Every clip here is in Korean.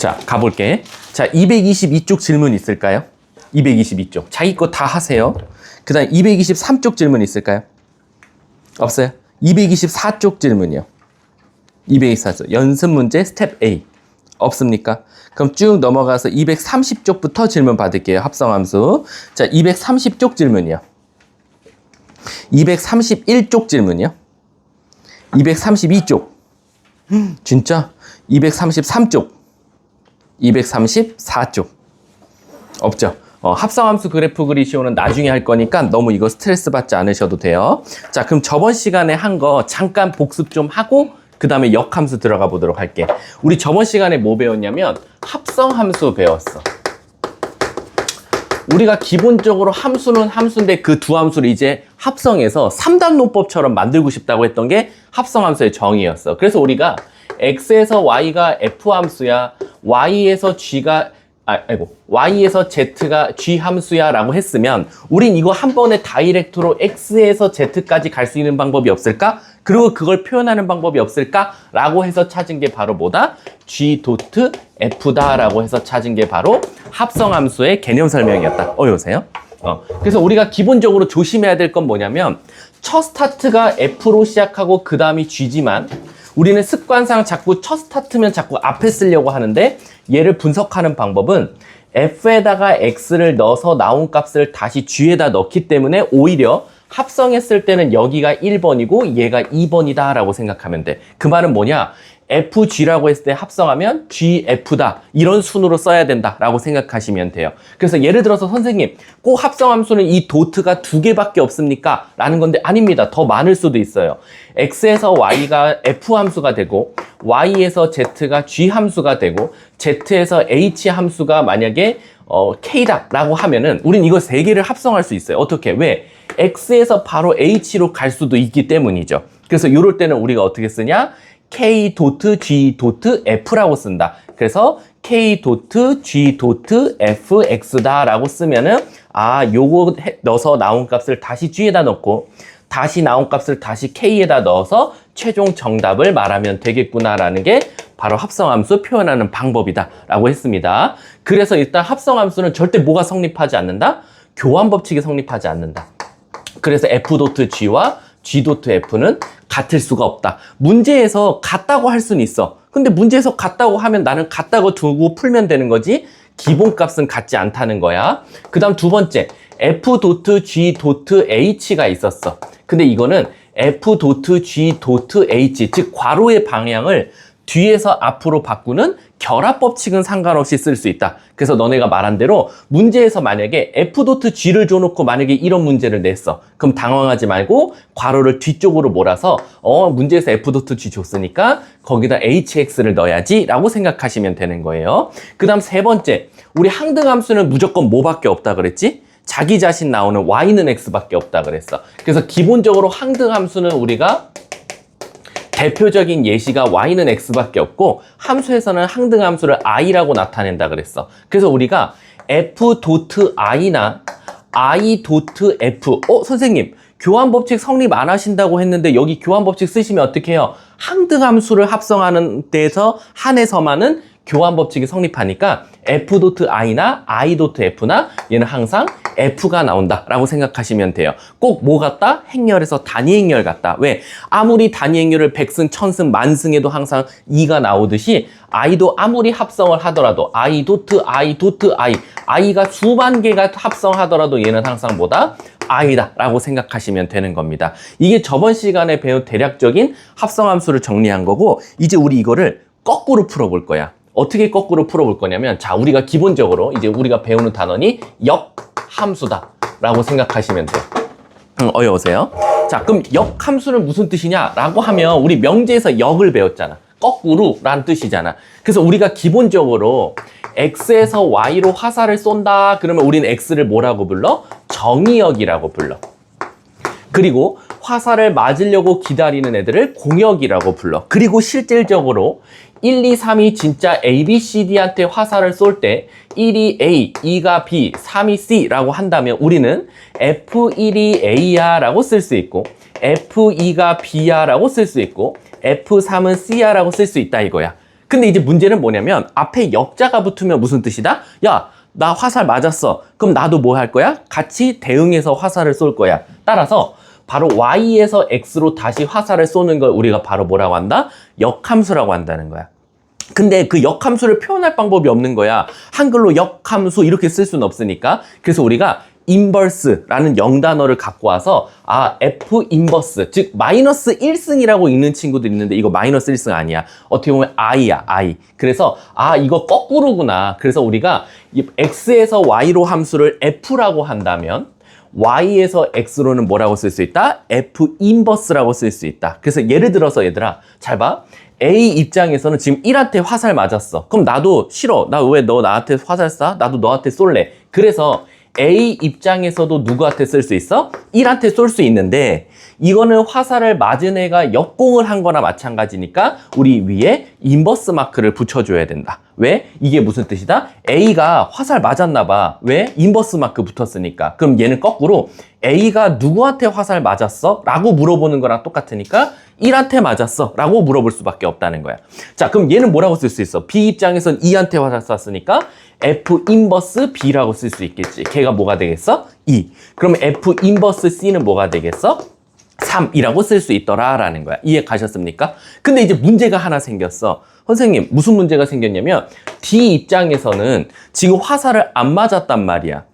자, 가볼게. 자, 222쪽 질문 있을까요? 222쪽. 자기 거 다 하세요. 그 다음 223쪽 질문 있을까요? 없어요? 224쪽 질문이요. 224쪽. 연습 문제 스텝 A. 없습니까? 그럼 쭉 넘어가서 230쪽부터 질문 받을게요. 합성함수. 자, 230쪽 질문이요. 231쪽 질문이요. 232쪽. 진짜? 233쪽. 234쪽. 없죠? 합성함수 그래프 그리시오는 나중에 할 거니까 너무 이거 스트레스 받지 않으셔도 돼요. 자, 그럼 저번 시간에 한 거 잠깐 복습 좀 하고 그 다음에 역함수 들어가 보도록 할게. 우리 저번 시간에 뭐 배웠냐면 합성함수 배웠어. 우리가 기본적으로 함수는 함수인데 그 두 함수를 이제 합성해서 3단 논법처럼 만들고 싶다고 했던 게 합성함수의 정의였어. 그래서 우리가 x에서 y가 f함수야, y에서 g가 y에서 z가 g 함수야 라고 했으면 우린 이거 한 번에 다이렉트로 x에서 z까지 갈 수 있는 방법이 없을까? 그리고 그걸 표현하는 방법이 없을까? 라고 해서 찾은 게 바로 뭐다? g 도트 f다 라고 해서 찾은 게 바로 합성함수의 개념 설명이었다. 여보세요? 그래서 우리가 기본적으로 조심해야 될 건 뭐냐면 첫 스타트가 f로 시작하고 그 다음이 g지만 우리는 습관상 자꾸 첫 스타트면 자꾸 앞에 쓰려고 하는데 얘를 분석하는 방법은 f에다가 x를 넣어서 나온 값을 다시 g에다 넣기 때문에 오히려 합성했을 때는 여기가 1번이고 얘가 2번이다 라고 생각하면 돼. 그 말은 뭐냐? FG라고 했을 때 합성하면 GF다. 이런 순으로 써야 된다 라고 생각하시면 돼요. 그래서 예를 들어서 선생님, 꼭 합성함수는 이 도트가 2개밖에 없습니까? 라는 건데 아닙니다. 더 많을 수도 있어요. X에서 Y가 F함수가 되고 Y에서 Z가 G함수가 되고 Z에서 H함수가 만약에 K다 라고 하면은 우린 이거 3개를 합성할 수 있어요. 어떻게? 왜? X에서 바로 H로 갈 수도 있기 때문이죠. 그래서 이럴 때는 우리가 어떻게 쓰냐? K 도트 G 도트 F라고 쓴다. 그래서 K 도트 G 도트 FX다 라고 쓰면은 요거 넣어서 나온 값을 다시 G에다 넣고 다시 나온 값을 다시 K에다 넣어서 최종 정답을 말하면 되겠구나 라는 게 바로 합성함수 표현하는 방법이다 라고 했습니다. 그래서 일단 합성함수는 절대 뭐가 성립하지 않는다? 교환법칙이 성립하지 않는다. 그래서 F 도트 G와 G 도트 F는 같을 수가 없다. 문제에서 같다고 할 수는 있어. 근데 문제에서 같다고 하면 나는 같다고 두고 풀면 되는 거지 기본값은 같지 않다는 거야. 그 다음 두 번째, F 도트 G 도트 H가 있었어. 근데 이거는 F 도트 G 도트 H, 즉 괄호의 방향을 뒤에서 앞으로 바꾸는 결합법칙은 상관없이 쓸 수 있다. 그래서 너네가 말한 대로 문제에서 만약에 F 도트 G를 줘놓고 만약에 이런 문제를 냈어. 그럼 당황하지 말고 괄호를 뒤쪽으로 몰아서 문제에서 F 도트 G 줬으니까 거기다 HX를 넣어야지 라고 생각하시면 되는 거예요. 그 다음 세 번째, 우리 항등함수는 무조건 뭐밖에 없다 그랬지? 자기 자신 나오는 Y는 X밖에 없다 그랬어. 그래서 기본적으로 항등함수는 우리가 대표적인 예시가 y는 x밖에 없고 함수에서는 항등함수를 i라고 나타낸다 그랬어. 그래서 우리가 f 도트 i나 i 도트 f 선생님 교환법칙 성립 안 하신다고 했는데 여기 교환법칙 쓰시면 어떻게 해요? 항등함수를 합성하는 데서 한해서만은 교환법칙이 성립하니까 f 도트 i나 i 도트 f나 얘는 항상 f가 나온다 라고 생각하시면 돼요. 꼭 뭐 같다? 행렬에서 단위행렬 같다. 왜? 아무리 단위행렬을 100승, 1000승, 만승해도 항상 2가 나오듯이 i도 아무리 합성을 하더라도 i 도트 i 도트 i, i가 수만 개가 합성하더라도 얘는 항상 뭐다? i다 라고 생각하시면 되는 겁니다. 이게 저번 시간에 배운 대략적인 합성함수를 정리한 거고 이제 우리 이거를 거꾸로 풀어볼 거야. 어떻게 거꾸로 풀어볼 거냐면 자, 우리가 기본적으로 이제 우리가 배우는 단원이 역함수다 라고 생각하시면 돼요. 어여오세요? 자, 그럼 역함수는 무슨 뜻이냐 라고 하면 우리 명제에서 역을 배웠잖아. 거꾸로 라는 뜻이잖아. 그래서 우리가 기본적으로 x에서 y로 화살을 쏜다 그러면 우리는 x를 뭐라고 불러? 정의역이라고 불러. 그리고 화살을 맞으려고 기다리는 애들을 공역이라고 불러. 그리고 실질적으로 1, 2, 3이 진짜 A, B, C, D한테 화살을 쏠 때 1이 A, 2가 B, 3이 C라고 한다면 우리는 F1이 A야 라고 쓸 수 있고 F2가 B야 라고 쓸 수 있고 F3은 C야 라고 쓸 수 있다 이거야. 근데 이제 문제는 뭐냐면 앞에 역자가 붙으면 무슨 뜻이다? 야, 나 화살 맞았어. 그럼 나도 뭐 할 거야? 같이 대응해서 화살을 쏠 거야. 따라서 바로 Y에서 X로 다시 화살을 쏘는 걸 우리가 바로 뭐라고 한다? 역함수라고 한다는 거야. 근데 그 역함수를 표현할 방법이 없는 거야. 한글로 역함수 이렇게 쓸 수는 없으니까. 그래서 우리가 인버스라는 영단어를 갖고 와서 F 인버스, 즉 마이너스 1승이라고 읽는 친구도 있는데 이거 마이너스 1승 아니야. 어떻게 보면 I야, I. 그래서 이거 거꾸로구나. 그래서 우리가 X에서 Y로 함수를 F라고 한다면 Y에서 X로는 뭐라고 쓸 수 있다? F 인버스라고 쓸 수 있다. 그래서 예를 들어서 얘들아, 잘 봐. A 입장에서는 지금 1한테 화살 맞았어. 그럼 나도 싫어. 나 왜 너 나한테 화살 쏴? 나도 너한테 쏠래. 그래서 A 입장에서도 누구한테 쓸 수 있어? 1한테 쏠 수 있는데 이거는 화살을 맞은 애가 역공을 한 거나 마찬가지니까 우리 위에 인버스 마크를 붙여줘야 된다. 왜? 이게 무슨 뜻이다? A가 화살 맞았나 봐. 왜? 인버스 마크 붙었으니까. 그럼 얘는 거꾸로 A가 누구한테 화살 맞았어? 라고 물어보는 거랑 똑같으니까 1한테 맞았어 라고 물어볼 수밖에 없다는 거야. 자, 그럼 얘는 뭐라고 쓸 수 있어? B 입장에선 2한테 화살 쐈으니까 F 인버스 B라고 쓸 수 있겠지. 걔가 뭐가 되겠어? 2. 그럼 F 인버스 C는 뭐가 되겠어? 3이라고 쓸 수 있더라라는 거야. 이해 가셨습니까? 근데 이제 문제가 하나 생겼어. 선생님, 무슨 문제가 생겼냐면 D 입장에서는 지금 화살을 안 맞았단 말이야.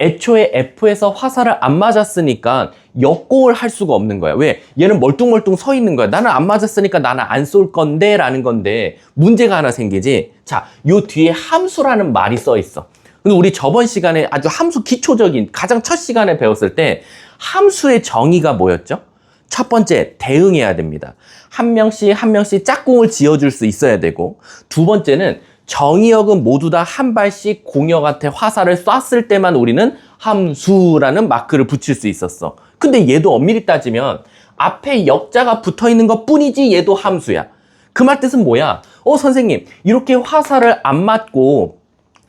애초에 F에서 화살을 안 맞았으니까 역공을 할 수가 없는 거야. 왜? 얘는 멀뚱멀뚱 서 있는 거야. 나는 안 맞았으니까 나는 안 쏠 건데 라는 건데 문제가 하나 생기지. 자, 요 뒤에 함수라는 말이 써 있어. 근데 우리 저번 시간에 아주 함수 기초적인 가장 첫 시간에 배웠을 때 함수의 정의가 뭐였죠? 첫 번째, 대응해야 됩니다. 한 명씩 짝꿍을 지어줄 수 있어야 되고, 두 번째는 정의역은 모두 다 한 발씩 공역한테 화살을 쐈을 때만 우리는 함수라는 마크를 붙일 수 있었어. 근데 얘도 엄밀히 따지면 앞에 역자가 붙어 있는 것 뿐이지 얘도 함수야. 그 말 뜻은 뭐야? 선생님, 이렇게 화살을 안 맞고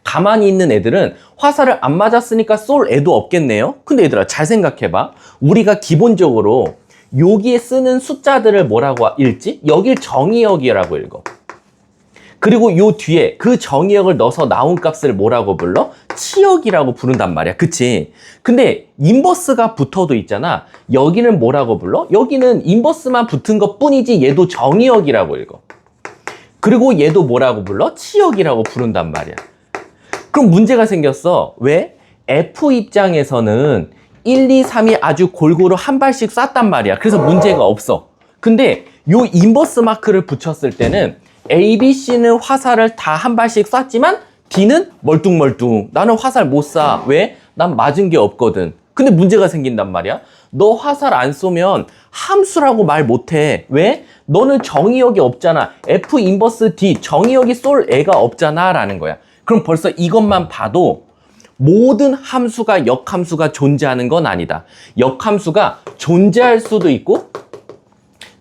가만히 있는 애들은 화살을 안 맞았으니까 쏠 애도 없겠네요? 근데 얘들아, 잘 생각해봐. 우리가 기본적으로 여기에 쓰는 숫자들을 뭐라고 읽지? 여길 정의역이라고 읽어. 그리고 요 뒤에 그 정의역을 넣어서 나온 값을 뭐라고 불러? 치역이라고 부른단 말이야. 그치? 근데 인버스가 붙어도 있잖아. 여기는 뭐라고 불러? 여기는 인버스만 붙은 것 뿐이지 얘도 정의역이라고 읽어. 그리고 얘도 뭐라고 불러? 치역이라고 부른단 말이야. 그럼 문제가 생겼어. 왜? F 입장에서는 1, 2, 3이 아주 골고루 한 발씩 쐈단 말이야. 그래서 문제가 없어. 근데 요 인버스 마크를 붙였을 때는 A, B, C는 화살을 다 한 발씩 쐈지만 D는 멀뚱멀뚱. 나는 화살 못 쏴. 왜? 난 맞은 게 없거든. 근데 문제가 생긴단 말이야. 너 화살 안 쏘면 함수라고 말 못해. 왜? 너는 정의역이 없잖아. F 인버스 D 정의역이 쏠 애가 없잖아 라는 거야. 그럼 벌써 이것만 봐도 모든 함수가 역함수가 존재하는 건 아니다. 역함수가 존재할 수도 있고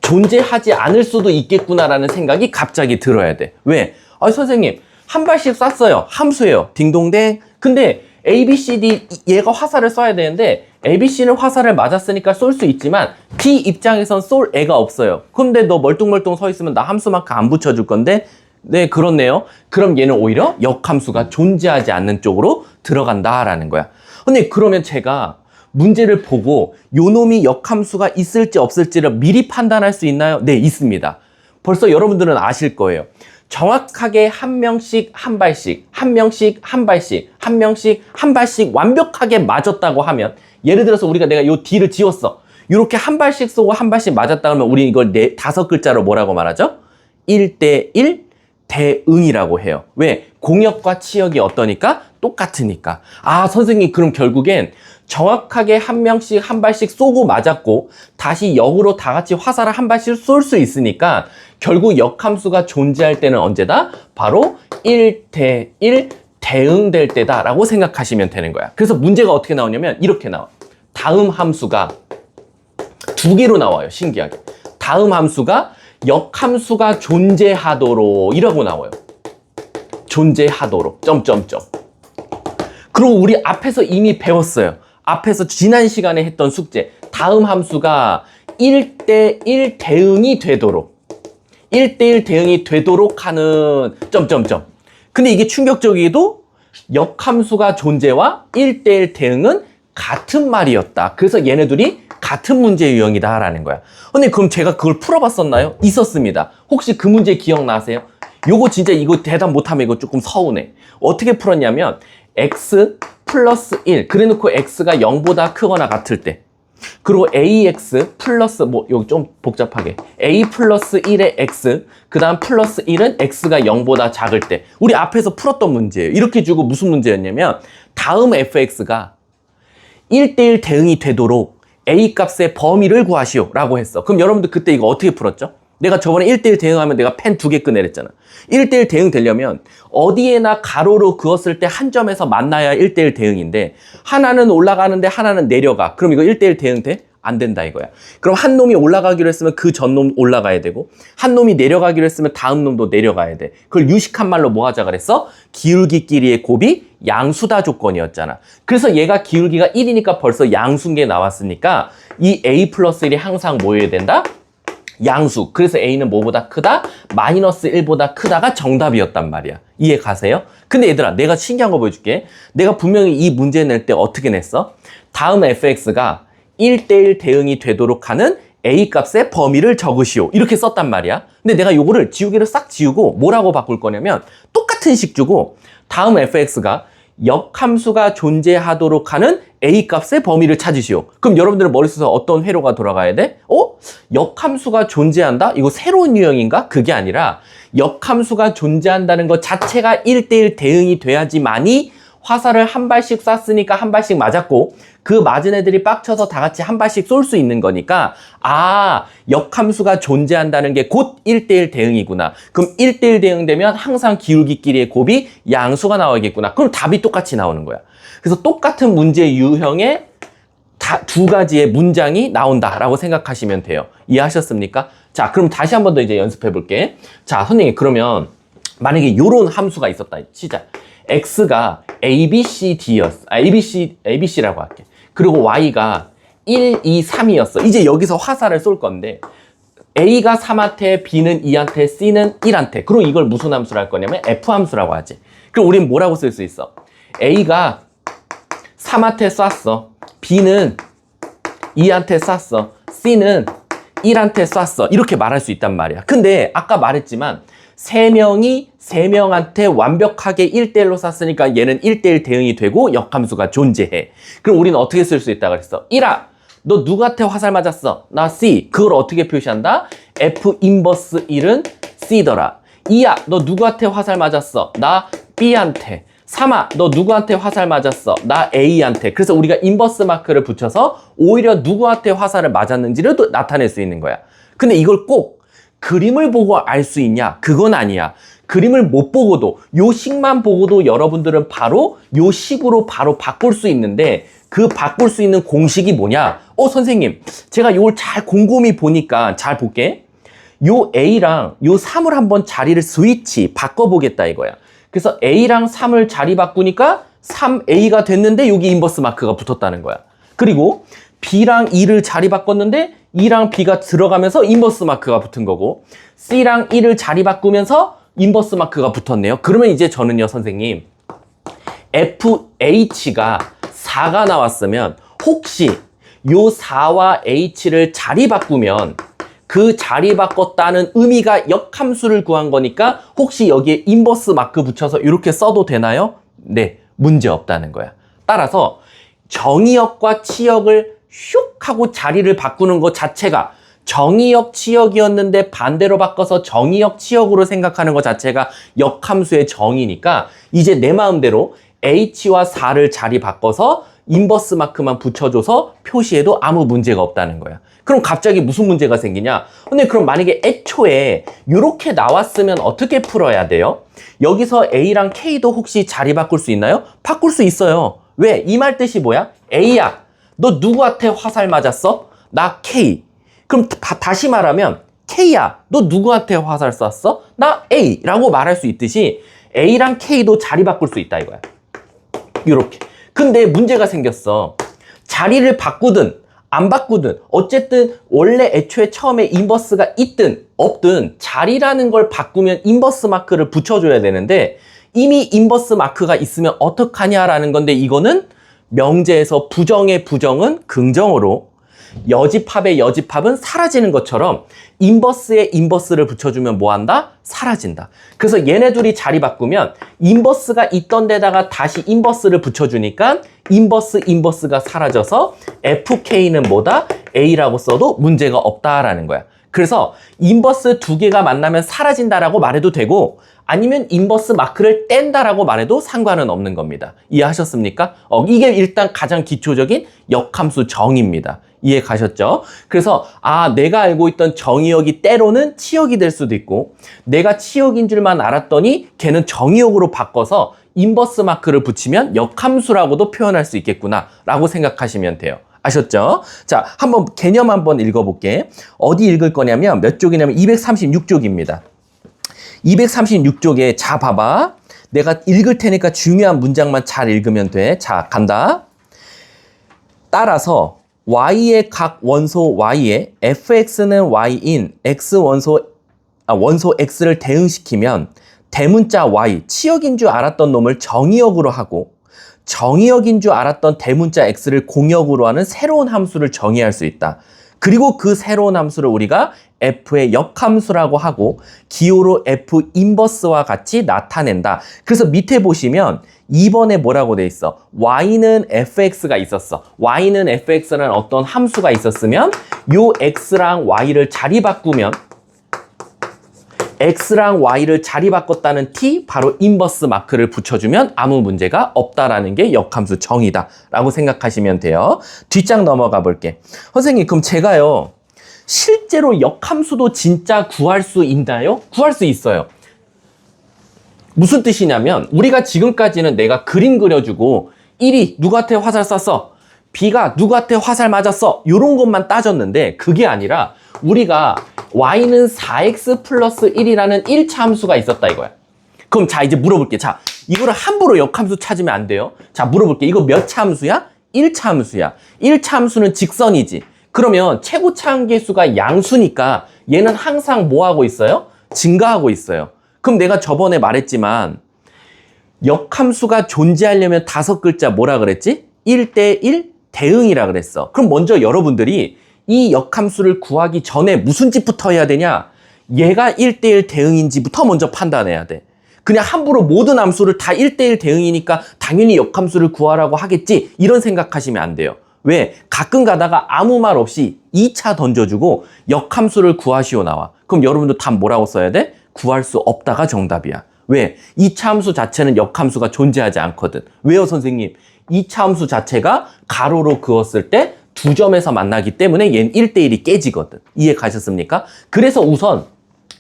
존재하지 않을 수도 있겠구나라는 생각이 갑자기 들어야 돼. 왜? 선생님, 한 발씩 쐈어요. 함수예요. 딩동댕. 근데 A, B, C, D 얘가 화살을 쏴야 되는데 A, B, C는 화살을 맞았으니까 쏠 수 있지만 D 입장에선 쏠 애가 없어요. 근데 너 멀뚱멀뚱 서 있으면 나 함수만큼 안 붙여줄 건데 네, 그렇네요. 그럼 얘는 오히려 역함수가 존재하지 않는 쪽으로 들어간다라는 거야. 근데 그러면 제가 문제를 보고 요 놈이 역함수가 있을지 없을지를 미리 판단할 수 있나요? 네, 있습니다. 벌써 여러분들은 아실 거예요. 정확하게 한 명씩 한 발씩, 한 명씩 한 발씩, 한 명씩 한 발씩 완벽하게 맞았다고 하면, 예를 들어서 우리가 내가 요 D를 지웠어. 이렇게 한 발씩 쏘고 한 발씩 맞았다 그러면 우리 이걸 5글자로 뭐라고 말하죠? 1대1 대응이라고 해요. 왜? 공역과 치역이 어떠니까? 똑같으니까. 선생님, 그럼 결국엔 정확하게 한 명씩 한 발씩 쏘고 맞았고 다시 역으로 다 같이 화살을 한 발씩 쏠 수 있으니까 결국 역함수가 존재할 때는 언제다? 바로 1대1 대응될 때다라고 생각하시면 되는 거야. 그래서 문제가 어떻게 나오냐면 이렇게 나와. 다음 함수가 2개로 나와요. 신기하게. 다음 함수가 역함수가 존재하도록 이라고 나와요. 존재하도록 점점점. 그리고 우리 앞에서 이미 배웠어요. 앞에서 지난 시간에 했던 숙제. 다음 함수가 1대1 대응이 되도록. 1대1 대응이 되도록 하는 점점점. 근데 이게 충격적이게도 역함수가 존재와 1대1 대응은 같은 말이었다. 그래서 얘네들이 같은 문제 유형이다 라는 거야. 근데 그럼 제가 그걸 풀어봤었나요? 있었습니다. 혹시 그 문제 기억나세요? 요거 진짜 이거 대답 못하면 이거 조금 서운해. 어떻게 풀었냐면 x 플러스 1 그래놓고 x가 0보다 크거나 같을 때, 그리고 ax 플러스 여기 좀 복잡하게 a 플러스 1의 x 그 다음 플러스 1은 x가 0보다 작을 때, 우리 앞에서 풀었던 문제예요. 이렇게 주고 무슨 문제였냐면 다음 fx가 1대1 대응이 되도록 a 값의 범위를 구하시오 라고 했어. 그럼 여러분들 그때 이거 어떻게 풀었죠? 내가 저번에 1대1 대응하면 내가 펜 2개 꺼내랬잖아. 1대1 대응 되려면 어디에나 가로로 그었을 때 한 점에서 만나야 1대1 대응인데, 하나는 올라가는데 하나는 내려가. 그럼 이거 1대1 대응 돼? 안 된다 이거야. 그럼 한 놈이 올라가기로 했으면 그 전 놈 올라가야 되고, 한 놈이 내려가기로 했으면 다음 놈도 내려가야 돼. 그걸 유식한 말로 뭐 하자 그랬어? 기울기끼리의 곱이 양수다 조건이었잖아. 그래서 얘가 기울기가 1이니까 벌써 양수인 게 나왔으니까 이 a 플러스 1이 항상 뭐여야 된다? 양수. 그래서 a는 뭐보다 크다? 마이너스 1보다 크다가 정답이었단 말이야. 이해 가세요? 근데 얘들아, 내가 신기한 거 보여줄게. 내가 분명히 이 문제 낼 때 어떻게 냈어? 다음 fx가 1대1 대응이 되도록 하는 a 값의 범위를 적으시오. 이렇게 썼단 말이야. 근데 내가 요거를 지우개를 싹 지우고 뭐라고 바꿀 거냐면, 똑같은 식 주고 다음 fx가 역함수가 존재하도록 하는 a 값의 범위를 찾으시오. 그럼 여러분들 머릿속에 어떤 회로가 돌아가야 돼? 역함수가 존재한다? 이거 새로운 유형인가? 그게 아니라 역함수가 존재한다는 것 자체가 1대1 대응이 돼야지만이 화살을 한 발씩 쐈으니까 한 발씩 맞았고, 그 맞은 애들이 빡쳐서 다 같이 한 발씩 쏠 수 있는 거니까, 역함수가 존재한다는 게 곧 1대1 대응이구나. 그럼 1대1 대응 되면 항상 기울기끼리의 곱이 양수가 나와야겠구나. 그럼 답이 똑같이 나오는 거야. 그래서 똑같은 문제 유형의 두 가지의 문장이 나온다라고 생각하시면 돼요. 이해하셨습니까? 자, 그럼 다시 한 번 더 이제 연습해 볼게. 자, 선생님, 그러면 만약에 요런 함수가 있었다. 시작. x가 ABCD였어. ABC라고 할게. 그리고 y가 1, 2, 3이었어. 이제 여기서 화살을 쏠 건데, A가 3한테, B는 2한테, C는 1한테. 그럼 이걸 무슨 함수로 할 거냐면 F함수라고 하지. 그럼 우린 뭐라고 쓸 수 있어? A가 3한테 쐈어. B는 2한테 쐈어. C는 1한테 쐈어. 이렇게 말할 수 있단 말이야. 근데 아까 말했지만 3명이 3명한테 완벽하게 1대1로 쐈으니까 얘는 1대1 대응이 되고 역함수가 존재해. 그럼 우리는 어떻게 쓸 수 있다 그랬어? 1아, 너 누구한테 화살 맞았어? 나 C. 그걸 어떻게 표시한다? F 인버스 1은 C더라. 2야, 너 누구한테 화살 맞았어? 나 B한테. 3아, 너 누구한테 화살 맞았어? 나 A한테. 그래서 우리가 인버스 마크를 붙여서 오히려 누구한테 화살을 맞았는지를 또 나타낼 수 있는 거야. 근데 이걸 꼭 그림을 보고 알 수 있냐? 그건 아니야. 그림을 못 보고도, 요 식만 보고도 여러분들은 바로 요 식으로 바로 바꿀 수 있는데, 그 바꿀 수 있는 공식이 뭐냐? 선생님, 제가 요걸 잘 곰곰이 보니까, 잘 볼게. 요 A랑 요 3을 한번 자리를 스위치 바꿔보겠다 이거야. 그래서 A랑 3을 자리 바꾸니까 3A가 됐는데 여기 인버스 마크가 붙었다는 거야. 그리고 B랑 2를 자리 바꿨는데 2랑 B가 들어가면서 인버스 마크가 붙은 거고, C랑 1을 자리 바꾸면서 인버스 마크가 붙었네요. 그러면 이제 저는요, 선생님, FH가 4가 나왔으면 혹시 요 4와 H를 자리 바꾸면 그 자리 바꿨다는 의미가 역함수를 구한 거니까 혹시 여기에 인버스 마크 붙여서 이렇게 써도 되나요? 네, 문제 없다는 거야. 따라서 정의역과 치역을 슉 하고 자리를 바꾸는 것 자체가, 정의역 치역이었는데 반대로 바꿔서 정의역 치역으로 생각하는 것 자체가 역함수의 정의니까 이제 내 마음대로 H와 4를 자리 바꿔서 인버스 마크만 붙여줘서 표시해도 아무 문제가 없다는 거야. 그럼 갑자기 무슨 문제가 생기냐? 근데 그럼 만약에 애초에 이렇게 나왔으면 어떻게 풀어야 돼요? 여기서 A랑 K도 혹시 자리 바꿀 수 있나요? 바꿀 수 있어요. 왜? 이 말 뜻이 뭐야? A야, 너 누구한테 화살 맞았어? 나 K. 그럼 다시 말하면 K야, 너 누구한테 화살 쐈어? 나 A 라고 말할 수 있듯이 A랑 K도 자리 바꿀 수 있다 이거야. 이렇게. 근데 문제가 생겼어. 자리를 바꾸든 안 바꾸든 어쨌든 원래 애초에 처음에 인버스가 있든 없든 자리라는 걸 바꾸면 인버스 마크를 붙여줘야 되는데 이미 인버스 마크가 있으면 어떡하냐라는 건데 이거는 명제에서 부정의 부정은 긍정으로 여집합의 여집합은 사라지는 것처럼 인버스에 인버스를 붙여주면 뭐한다? 사라진다. 그래서 얘네 둘이 자리 바꾸면 인버스가 있던 데다가 다시 인버스를 붙여주니까 인버스가 사라져서 FK는 뭐다? A라고 써도 문제가 없다라는 거야. 그래서 인버스 두 개가 만나면 사라진다라고 말해도 되고 아니면 인버스 마크를 뗀다라고 말해도 상관은 없는 겁니다. 이해하셨습니까? 이게 일단 가장 기초적인 역함수 정의입니다. 이해 가셨죠? 그래서 내가 알고 있던 정의역이 때로는 치역이 될 수도 있고 내가 치역인 줄만 알았더니 걔는 정의역으로 바꿔서 인버스 마크를 붙이면 역함수라고도 표현할 수 있겠구나 라고 생각하시면 돼요. 아셨죠? 자, 한번 개념 한번 읽어볼게. 어디 읽을 거냐면 몇 쪽이냐면 236쪽입니다. 236쪽에 자 봐봐. 내가 읽을 테니까 중요한 문장만 잘 읽으면 돼. 자, 간다. 따라서 y의 각 원소 y에 fx는 y인 x 원소 x를 대응시키면 대문자 y, 치역인 줄 알았던 놈을 정의역으로 하고 정의역인 줄 알았던 대문자 x를 공역으로 하는 새로운 함수를 정의할 수 있다. 그리고 그 새로운 함수를 우리가 f의 역함수라고 하고 기호로 f 인버스와 같이 나타낸다. 그래서 밑에 보시면 2번에 뭐라고 돼 있어? y는 fx가 있었어. y는 fx라는 어떤 함수가 있었으면 요 x랑 y를 자리 바꾸면 x랑 y를 자리 바꿨다는 t 바로 인버스 마크를 붙여주면 아무 문제가 없다라는 게 역함수 정의다 라고 생각하시면 돼요. 뒷장 넘어가 볼게. 선생님 그럼 제가요 실제로 역함수도 진짜 구할 수 있나요? 구할 수 있어요. 무슨 뜻이냐면 우리가 지금까지는 내가 그림 그려주고 1이 누구한테 화살 쐈어? B가 누구한테 화살 맞았어? 이런 것만 따졌는데 그게 아니라 우리가 y는 4x 플러스 1이라는 1차 함수가 있었다 이거야. 그럼 자 이제 물어볼게. 자 이거를 함부로 역함수 찾으면 안 돼요. 자 물어볼게. 이거 몇 차 함수야? 1차 함수야. 1차 함수는 직선이지. 그러면 최고차 함계수가 양수니까 얘는 항상 뭐 하고 있어요? 증가하고 있어요. 그럼 내가 저번에 말했지만 역함수가 존재하려면 5글자 뭐라 그랬지? 1대1 대응이라 그랬어. 그럼 먼저 여러분들이 이 역함수를 구하기 전에 무슨 짓부터 해야 되냐? 얘가 1대1 대응인지부터 먼저 판단해야 돼. 그냥 함부로 모든 함수를 다 1대1 대응이니까 당연히 역함수를 구하라고 하겠지 이런 생각하시면 안 돼요. 왜? 가끔 가다가 아무 말 없이 2차 던져주고 역함수를 구하시오 나와. 그럼 여러분들 답 뭐라고 써야 돼? 구할 수 없다가 정답이야. 왜? 2차 함수 자체는 역함수가 존재하지 않거든. 왜요 선생님? 2차 함수 자체가 가로로 그었을 때 두 점에서 만나기 때문에 얘는 1대1이 깨지거든. 이해 가셨습니까? 그래서 우선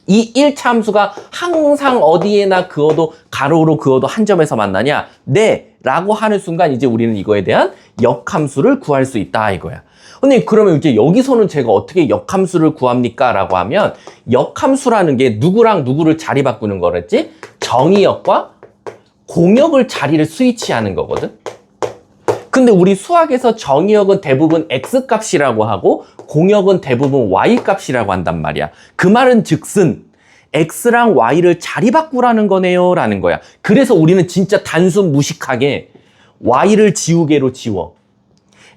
이 1차 함수가 항상 어디에나 그어도 가로로 그어도 한 점에서 만나냐? 네! 라고 하는 순간 이제 우리는 이거에 대한 역함수를 구할 수 있다 이거야. 근데 그러면 이제 여기서는 제가 어떻게 역함수를 구합니까? 라고 하면 역함수라는 게 누구랑 누구를 자리 바꾸는 거랬지? 정의역과 공역을 자리를 스위치하는 거거든. 근데 우리 수학에서 정의역은 대부분 x값이라고 하고 공역은 대부분 y값이라고 한단 말이야. 그 말은 즉슨 x랑 y를 자리 바꾸라는 거네요 라는 거야. 그래서 우리는 진짜 단순 무식하게 y를 지우개로 지워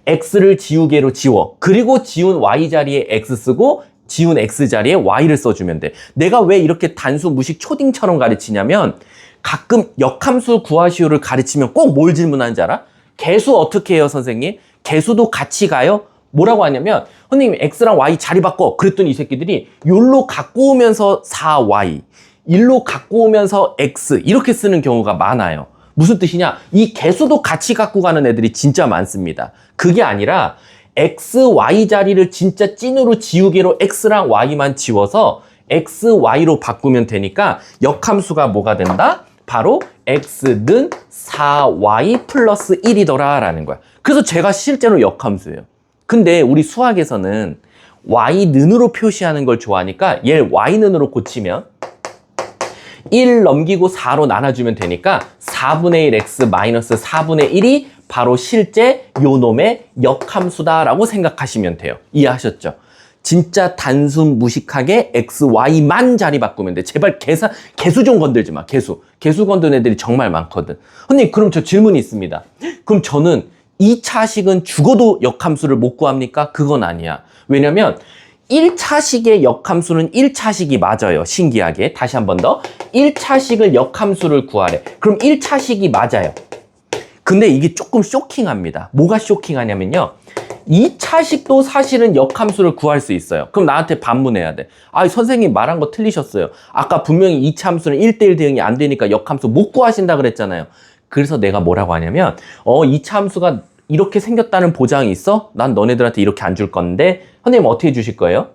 x를 지우개로 지워 그리고 지운 y 자리에 x 쓰고 지운 x 자리에 y를 써주면 돼. 내가 왜 이렇게 단순 무식 초딩처럼 가르치냐면 가끔 역함수 구하시오를 가르치면 꼭 뭘 질문하는지 알아? 개수 어떻게 해요 선생님? 개수도 같이 가요? 뭐라고 하냐면 선생님 x랑 y 자리 바꿔 그랬더니 이 새끼들이 요로 갖고 오면서 4y 일로 갖고 오면서 x 이렇게 쓰는 경우가 많아요. 무슨 뜻이냐? 이 개수도 같이 갖고 가는 애들이 진짜 많습니다. 그게 아니라 x, y 자리를 진짜 찐으로 지우개로 x랑 y만 지워서 x, y로 바꾸면 되니까 역함수가 뭐가 된다? 바로 x는 4y 플러스 1이더라 라는 거야. 그래서 제가 실제로 역함수예요. 근데 우리 수학에서는 y는으로 표시하는 걸 좋아하니까 얘를 y는으로 고치면 1 넘기고 4로 나눠주면 되니까 4분의 1 x 마이너스 4분의 1이 바로 실제 요놈의 역함수다라고 생각하시면 돼요. 이해하셨죠? 진짜 단순 무식하게 x, y만 자리 바꾸면 돼. 제발 개수 좀 건들지 마. 개수 건드는 애들이 정말 많거든. 선생님, 그럼 저 질문이 있습니다. 그럼 저는 2차식은 죽어도 역함수를 못 구합니까? 그건 아니야. 왜냐면 1차식의 역함수는 1차식이 맞아요. 신기하게. 다시 한 번 더. 1차식을 역함수를 구하래. 그럼 1차식이 맞아요. 근데 이게 조금 쇼킹합니다. 뭐가 쇼킹하냐면요. 2차식도 사실은 역함수를 구할 수 있어요. 그럼 나한테 반문해야 돼. 아, 선생님 말한 거 틀리셨어요. 아까 분명히 2차 함수는 1대1 대응이 안 되니까 역함수 못 구하신다 그랬잖아요. 그래서 내가 뭐라고 하냐면 2차 함수가 이렇게 생겼다는 보장이 있어? 난 너네들한테 이렇게 안 줄 건데 선생님 어떻게 주실 거예요?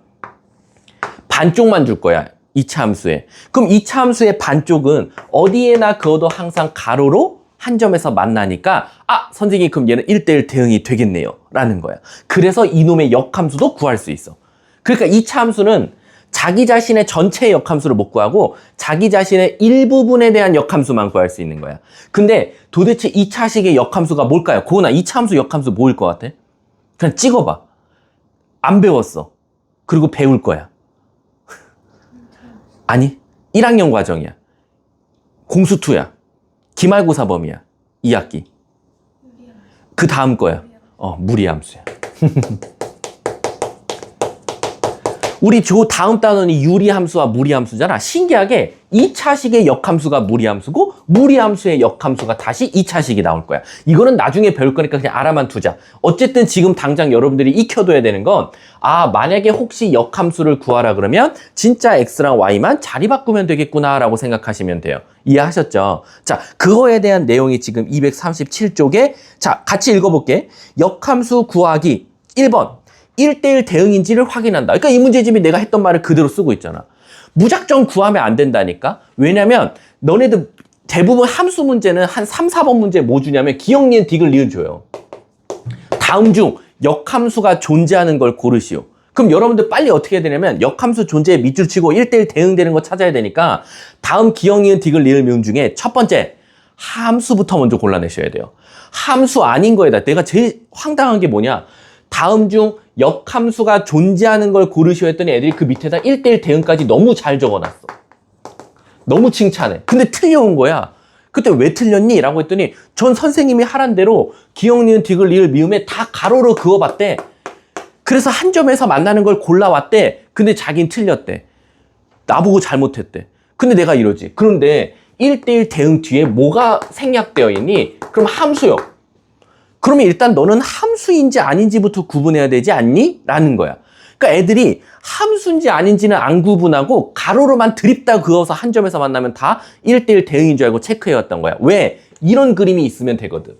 반쪽만 줄 거야. 2차 함수에. 그럼 2차 함수의 반쪽은 어디에나 그어도 항상 가로로 한 점에서 만나니까 선생님 그럼 얘는 1대1 대응이 되겠네요 라는 거야. 그래서 이놈의 역함수도 구할 수 있어. 그러니까 2차 함수는 자기 자신의 전체 역함수를 못 구하고 자기 자신의 일부분에 대한 역함수만 구할 수 있는 거야. 근데 도대체 2차식의 역함수가 뭘까요? 고은아, 2차 함수 역함수 뭐일 것 같아? 그냥 찍어봐. 안 배웠어. 그리고 배울 거야. 아니, 1학년 과정이야. 공수2야. 기말고사 범위야. 2학기. 그 다음 거야. 무리함수야. 우리 다음 단원이 유리함수와 무리함수잖아. 신기하게 2차식의 역함수가 무리함수고 무리함수의 역함수가 다시 2차식이 나올 거야. 이거는 나중에 배울 거니까 그냥 알아만 두자. 어쨌든 지금 당장 여러분들이 익혀둬야 되는 건 만약에 혹시 역함수를 구하라 그러면 진짜 x랑 y만 자리 바꾸면 되겠구나 라고 생각하시면 돼요. 이해하셨죠? 자, 그거에 대한 내용이 지금 237쪽에 자, 같이 읽어볼게. 역함수 구하기 1번. 1대1 대응인지를 확인한다. 그러니까 이 문제집이 내가 했던 말을 그대로 쓰고 있잖아. 무작정 구하면 안 된다니까? 왜냐면 너네들 대부분 함수 문제는 한 3, 4번 문제 뭐 주냐면 기억, 니은, 디귿, 리을 줘요. 다음 중 역함수가 존재하는 걸 고르시오. 그럼 여러분들 빨리 어떻게 해야 되냐면 역함수 존재에 밑줄 치고 1대1 대응되는 거 찾아야 되니까 다음 기억, 니은, 디귿, 리을, 미음 중에 첫 번째 함수부터 먼저 골라내셔야 돼요. 함수 아닌 거에다 내가 제일 황당한 게 뭐냐? 다음 중 역함수가 존재하는 걸 고르시오 했더니 애들이 그 밑에다 1대1 대응까지 너무 잘 적어놨어. 너무 칭찬해. 근데 틀려온 거야. 그때 왜 틀렸니? 라고 했더니 전 선생님이 하란 대로 기억, 니은, 디귿, 리을, 미음에 다 가로로 그어봤대. 그래서 한 점에서 만나는 걸 골라왔대. 근데 자긴 틀렸대. 나보고 잘못했대. 근데 내가 이러지. 그런데 1대1 대응 뒤에 뭐가 생략되어 있니? 그럼 함수요. 그러면 일단 너는 함수인지 아닌지부터 구분해야 되지 않니? 라는 거야. 그러니까 애들이 함수인지 아닌지는 안 구분하고 가로로만 드립다 그어서 한 점에서 만나면 다 1대1 대응인 줄 알고 체크해왔던 거야. 왜? 이런 그림이 있으면 되거든.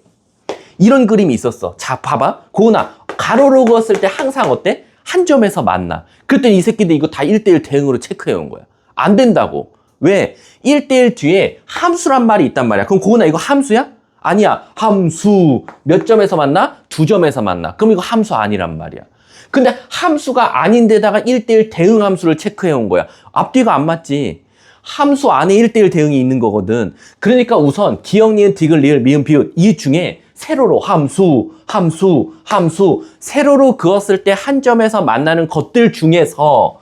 이런 그림이 있었어. 자, 봐봐. 고은아, 가로로 그었을 때 항상 어때? 한 점에서 만나. 그랬더니 이 새끼들 이거 다 1대1 대응으로 체크해온 거야. 안 된다고. 왜? 1대1 뒤에 함수란 말이 있단 말이야. 그럼 고은아 이거 함수야? 아니야. 함수. 몇 점에서 만나? 2점에서 만나. 그럼 이거 함수 아니란 말이야. 근데 함수가 아닌데다가 1대1 대응 함수를 체크해 온 거야. 앞뒤가 안 맞지. 함수 안에 1대1 대응이 있는 거거든. 그러니까 우선 기억, 니은, 디귿, 리을, 미음, 비읍 이 중에 세로로 함수 세로로 그었을 때 한 점에서 만나는 것들 중에서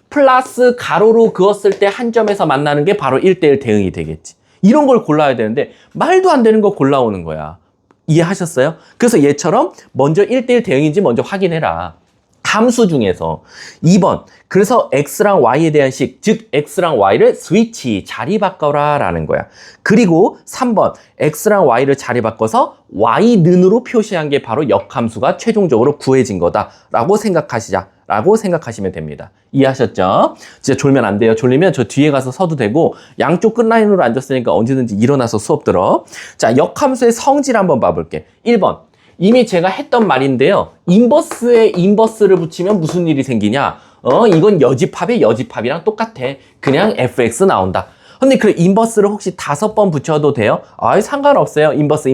플러스 가로로 그었을 때 한 점에서 만나는 게 바로 1대1 대응이 되겠지. 이런 걸 골라야 되는데 말도 안 되는 거 골라오는 거야. 이해하셨어요? 그래서 얘처럼 먼저 1대1 대응인지 먼저 확인해라. 함수 중에서 2번 그래서 x랑 y에 대한 식, 즉 x랑 y를 스위치, 자리 바꿔라 라는 거야. 그리고 3번 x랑 y를 자리 바꿔서 y는으로 표시한 게 바로 역함수가 최종적으로 구해진 거다 라고 생각하시면 됩니다. 이해하셨죠? 진짜 졸면 안 돼요. 졸리면 저 뒤에 가서 서도 되고 양쪽 끝라인으로 앉았으니까 언제든지 일어나서 수업 들어. 자, 역함수의 성질 한번 봐볼게. 1번 이미 제가 했던 말인데요. 인버스에 인버스를 붙이면 무슨 일이 생기냐? 이건 여집합의 여집합이랑 똑같아. 그냥 fx 나온다. 근데 그 인버스를 혹시 5번 붙여도 돼요? 상관없어요. 인버스.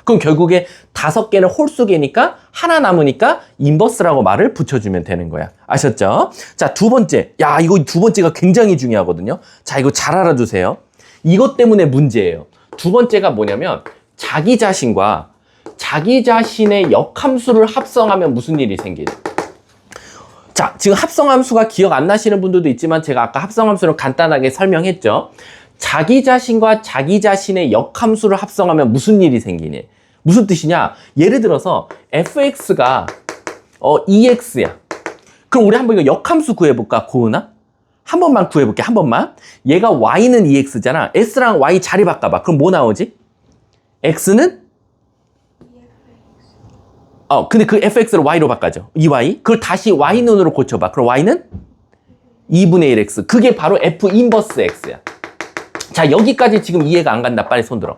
그럼 결국에 5개는 홀수개니까 하나 남으니까 인버스라고 말을 붙여주면 되는 거야. 아셨죠? 자, 두 번째. 야, 이거 두 번째가 굉장히 중요하거든요. 자, 이거 잘 알아두세요. 이것 때문에 문제예요. 두 번째가 뭐냐면 자기 자신과 자기 자신의 역함수를 합성하면 무슨 일이 생기냐. 자, 지금 합성함수가 기억 안 나시는 분들도 있지만 제가 아까 합성함수를 간단하게 설명했죠. 자기 자신과 자기 자신의 역함수를 합성하면 무슨 일이 생기니? 무슨 뜻이냐? 예를 들어서 fx가 ex야. 그럼 우리 한번 이거 역함수 구해볼까, 고은아? 한 번만 구해볼게, 한 번만. 얘가 y는 ex잖아. s랑 y 자리 바꿔봐. 그럼 뭐 나오지? x는? 근데 그 fx를 y로 바꿔줘. 2y. 그걸 다시 y눈으로 고쳐봐. 그럼 y는? 2분의 1 x. 그게 바로 f 인버스 x야. 자, 여기까지 지금 이해가 안 간다. 빨리 손 들어.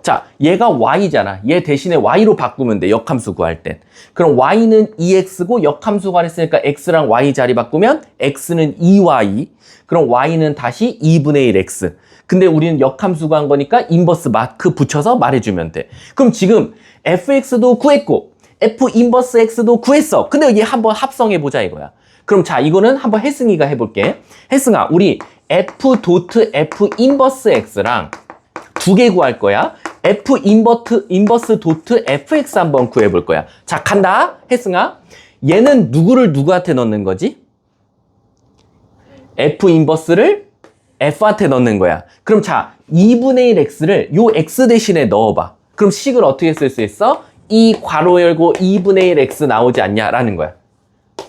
자, 얘가 y잖아. 얘 대신에 y로 바꾸면 돼. 역함수 구할 땐. 그럼 y는 2x고 역함수 구하랬으니까 x랑 y 자리 바꾸면 x는 2y. 그럼 y는 다시 2분의 1 x. 근데 우리는 역함수 구한 거니까 인버스 마크 붙여서 말해주면 돼. 그럼 지금 fx도 구했고 f 인버스 x도 구했어. 근데 얘 한번 합성해보자 이거야. 그럼 자, 이거는 한번 혜승이가 해볼게. 혜승아, 우리 f 도트 f 인버스 x랑 두 개 구할 거야. f 인버스 도트 fx 한번 구해볼 거야. 자, 간다. 혜승아, 얘는 누구를 누구한테 넣는 거지? f 인버스를 f한테 넣는 거야. 그럼 자, 2분의 1 x를 요 x 대신에 넣어봐. 그럼 식을 어떻게 쓸 수 있어? 이 괄호 열고 2분의 1 x 나오지 않냐라는 거야.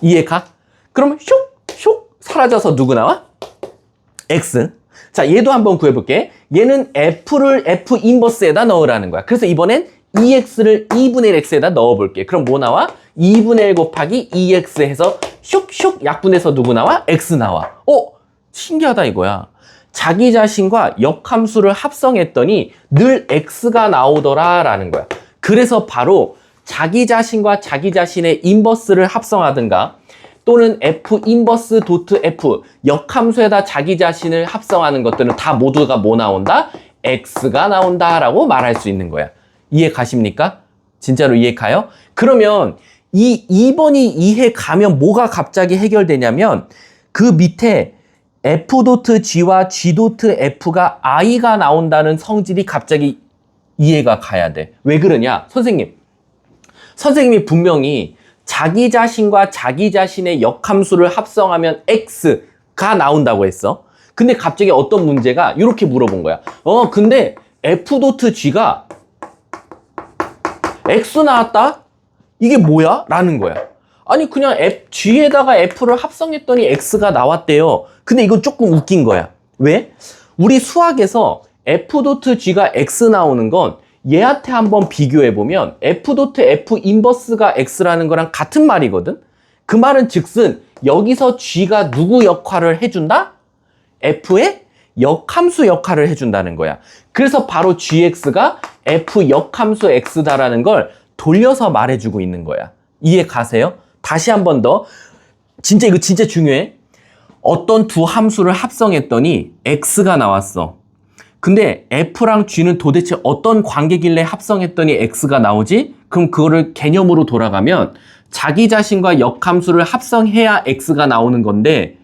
이해가? 그럼 슉 사라져서 누구 나와? x. 자, 얘도 한번 구해볼게. 얘는 f를 f 인버스에다 넣으라는 거야. 그래서 이번엔 2x를 2분의 1 x에다 넣어볼게. 그럼 뭐 나와? 2분의 1 곱하기 2x 해서 슉 약분해서 누구 나와? x 나와. 신기하다 이거야. 자기 자신과 역함수를 합성했더니 늘 x가 나오더라 라는 거야. 그래서 바로 자기 자신과 자기 자신의 인버스를 합성하든가 또는 f 인버스 도트 f 역함수에다 자기 자신을 합성하는 것들은 다 모두가 뭐 나온다? x가 나온다 라고 말할 수 있는 거야. 이해 가십니까? 진짜로 이해 가요? 그러면 이 2번이 이해 가면 뭐가 갑자기 해결되냐면 그 밑에 f 도트 g와 g 도트 f가 i가 나온다는 성질이 갑자기 이해가 가야 돼. 왜 그러냐? 선생님이 분명히 자기 자신과 자기 자신의 역함수를 합성하면 x가 나온다고 했어. 근데 갑자기 어떤 문제가 이렇게 물어본 거야. 근데 f 도트 g가 x 나왔다? 이게 뭐야? 라는 거야. 아니 그냥 g에다가 f를 합성했더니 x가 나왔대요. 근데 이건 조금 웃긴 거야. 왜? 우리 수학에서 f 도트 g가 x 나오는 건 얘한테 한번 비교해보면 f 도트 f 인버스가 x라는 거랑 같은 말이거든? 그 말은 즉슨 여기서 g가 누구 역할을 해준다? f의 역함수 역할을 해준다는 거야. 그래서 바로 gx가 f 역함수 x다라는 걸 돌려서 말해주고 있는 거야. 이해 가세요? 다시 한 번 더. 이거 진짜 중요해. 어떤 두 함수를 합성했더니 x가 나왔어. 근데 f랑 g는 도대체 어떤 관계길래 합성했더니 x가 나오지? 그럼 그거를 개념으로 돌아가면 자기 자신과 역함수를 합성해야 x가 나오는 건데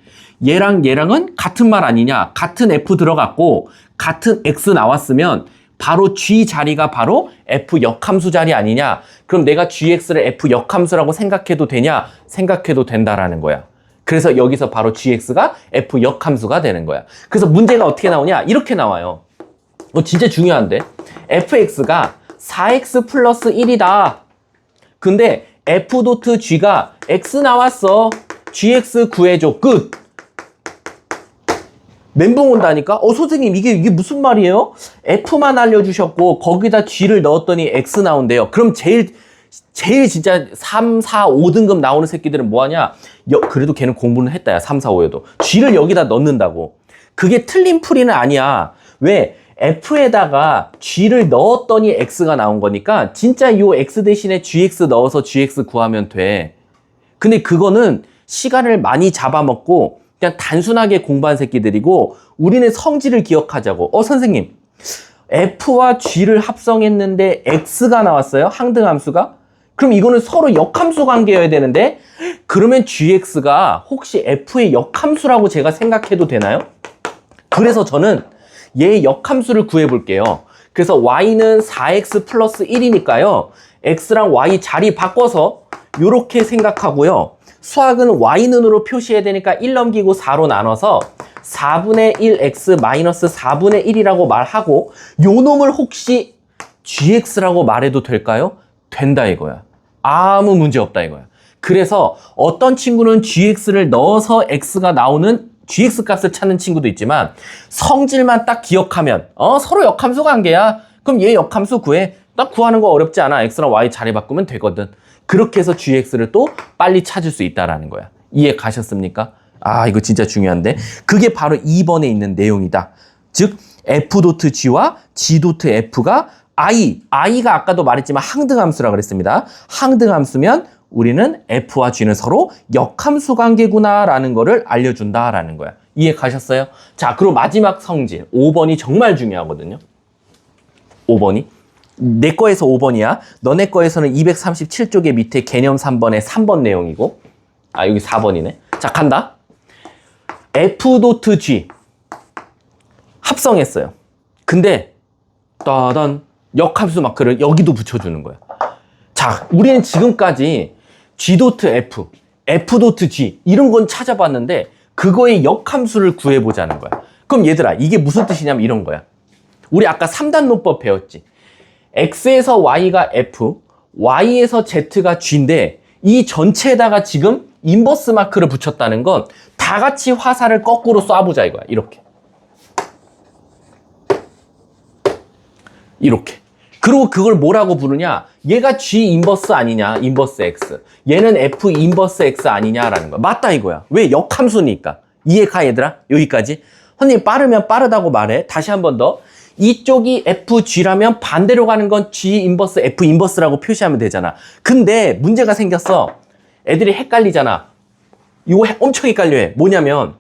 얘랑 얘랑은 같은 말 아니냐? 같은 f 들어갔고 같은 x 나왔으면 바로 g 자리가 바로 f 역함수 자리 아니냐? 그럼 내가 gx를 f 역함수라고 생각해도 되냐? 생각해도 된다라는 거야. 그래서 여기서 바로 gx가 f 역함수가 되는 거야. 그래서 문제가 어떻게 나오냐? 이렇게 나와요. 진짜 중요한데 fx가 4x 플러스 1이다. 근데 f 도트 g가 x 나왔어. gx 구해줘. 끝. 멘붕 온다니까? 선생님 이게 무슨 말이에요? f만 알려주셨고 거기다 g를 넣었더니 x 나온대요. 그럼 제일 진짜 3, 4, 5등급 나오는 새끼들은 뭐하냐? 그래도 걔는 공부는 했다 야. 3, 4, 5에도 g를 여기다 넣는다고. 그게 틀린 풀이는 아니야. 왜? f에다가 g를 넣었더니 x가 나온 거니까 진짜 요 x 대신에 gx 넣어서 gx 구하면 돼. 근데 그거는 시간을 많이 잡아먹고 그냥 단순하게 공부한 새끼들이고 우리는 성질을 기억하자고. 선생님 f와 g를 합성했는데 x가 나왔어요? 항등함수가? 그럼 이거는 서로 역함수 관계여야 되는데 그러면 gx가 혹시 f의 역함수라고 제가 생각해도 되나요? 그래서 저는 얘 역함수를 구해볼게요. 그래서 y는 4x 플러스 1이니까요. x랑 y 자리 바꿔서 이렇게 생각하고요. 수학은 y는으로 표시해야 되니까 1 넘기고 4로 나눠서 4분의 1x 마이너스 4분의 1이라고 말하고 요 놈을 혹시 gx라고 말해도 될까요? 된다 이거야. 아무 문제 없다 이거야. 그래서 어떤 친구는 gx를 넣어서 x가 나오는 gx 값을 찾는 친구도 있지만 성질만 딱 기억하면 서로 역함수 관계야. 그럼 얘 역함수 구해. 딱 구하는 거 어렵지 않아. x랑 y 자리 바꾸면 되거든. 그렇게 해서 gx를 또 빨리 찾을 수 있다라는 거야. 이해 가셨습니까? 아, 이거 진짜 중요한데. 그게 바로 2번에 있는 내용이다. 즉 f.g와 g.f가 i가 아까도 말했지만 항등함수라 그랬습니다. 항등함수면 우리는 f와 g는 서로 역함수 관계구나라는 거를 알려준다라는 거야. 이해 가셨어요? 자, 그리고 마지막 성질 5번이 정말 중요하거든요. 5번이 내 거에서 5번이야. 너네 거에서는 237쪽의 밑에 개념 3번에 3번 내용이고, 아 여기 4번이네. 자, 간다. f.g 합성했어요. 근데 따단 역함수 마크를 여기도 붙여주는 거야. 자, 우리는 지금까지 g.f, f.g 이런 건 찾아봤는데 그거의 역함수를 구해보자는 거야. 그럼 얘들아, 이게 무슨 뜻이냐면 이런 거야. 우리 아까 3단 논법 배웠지. x에서 y가 f, y에서 z가 g인데 이 전체에다가 지금 인버스 마크를 붙였다는 건 다 같이 화살을 거꾸로 쏴보자 이거야. 이렇게. 이렇게. 그리고 그걸 뭐라고 부르냐? 얘가 G 인버스 아니냐? 인버스 X. 얘는 F 인버스 X 아니냐라는 거야. 맞다 이거야. 왜? 역함수니까. 이해가 얘들아? 여기까지. 선생님 빠르면 빠르다고 말해. 다시 한 번 더. 이쪽이 FG라면 반대로 가는 건 G 인버스 F 인버스라고 표시하면 되잖아. 근데 문제가 생겼어. 애들이 헷갈리잖아. 이거 엄청 헷갈려해. 뭐냐면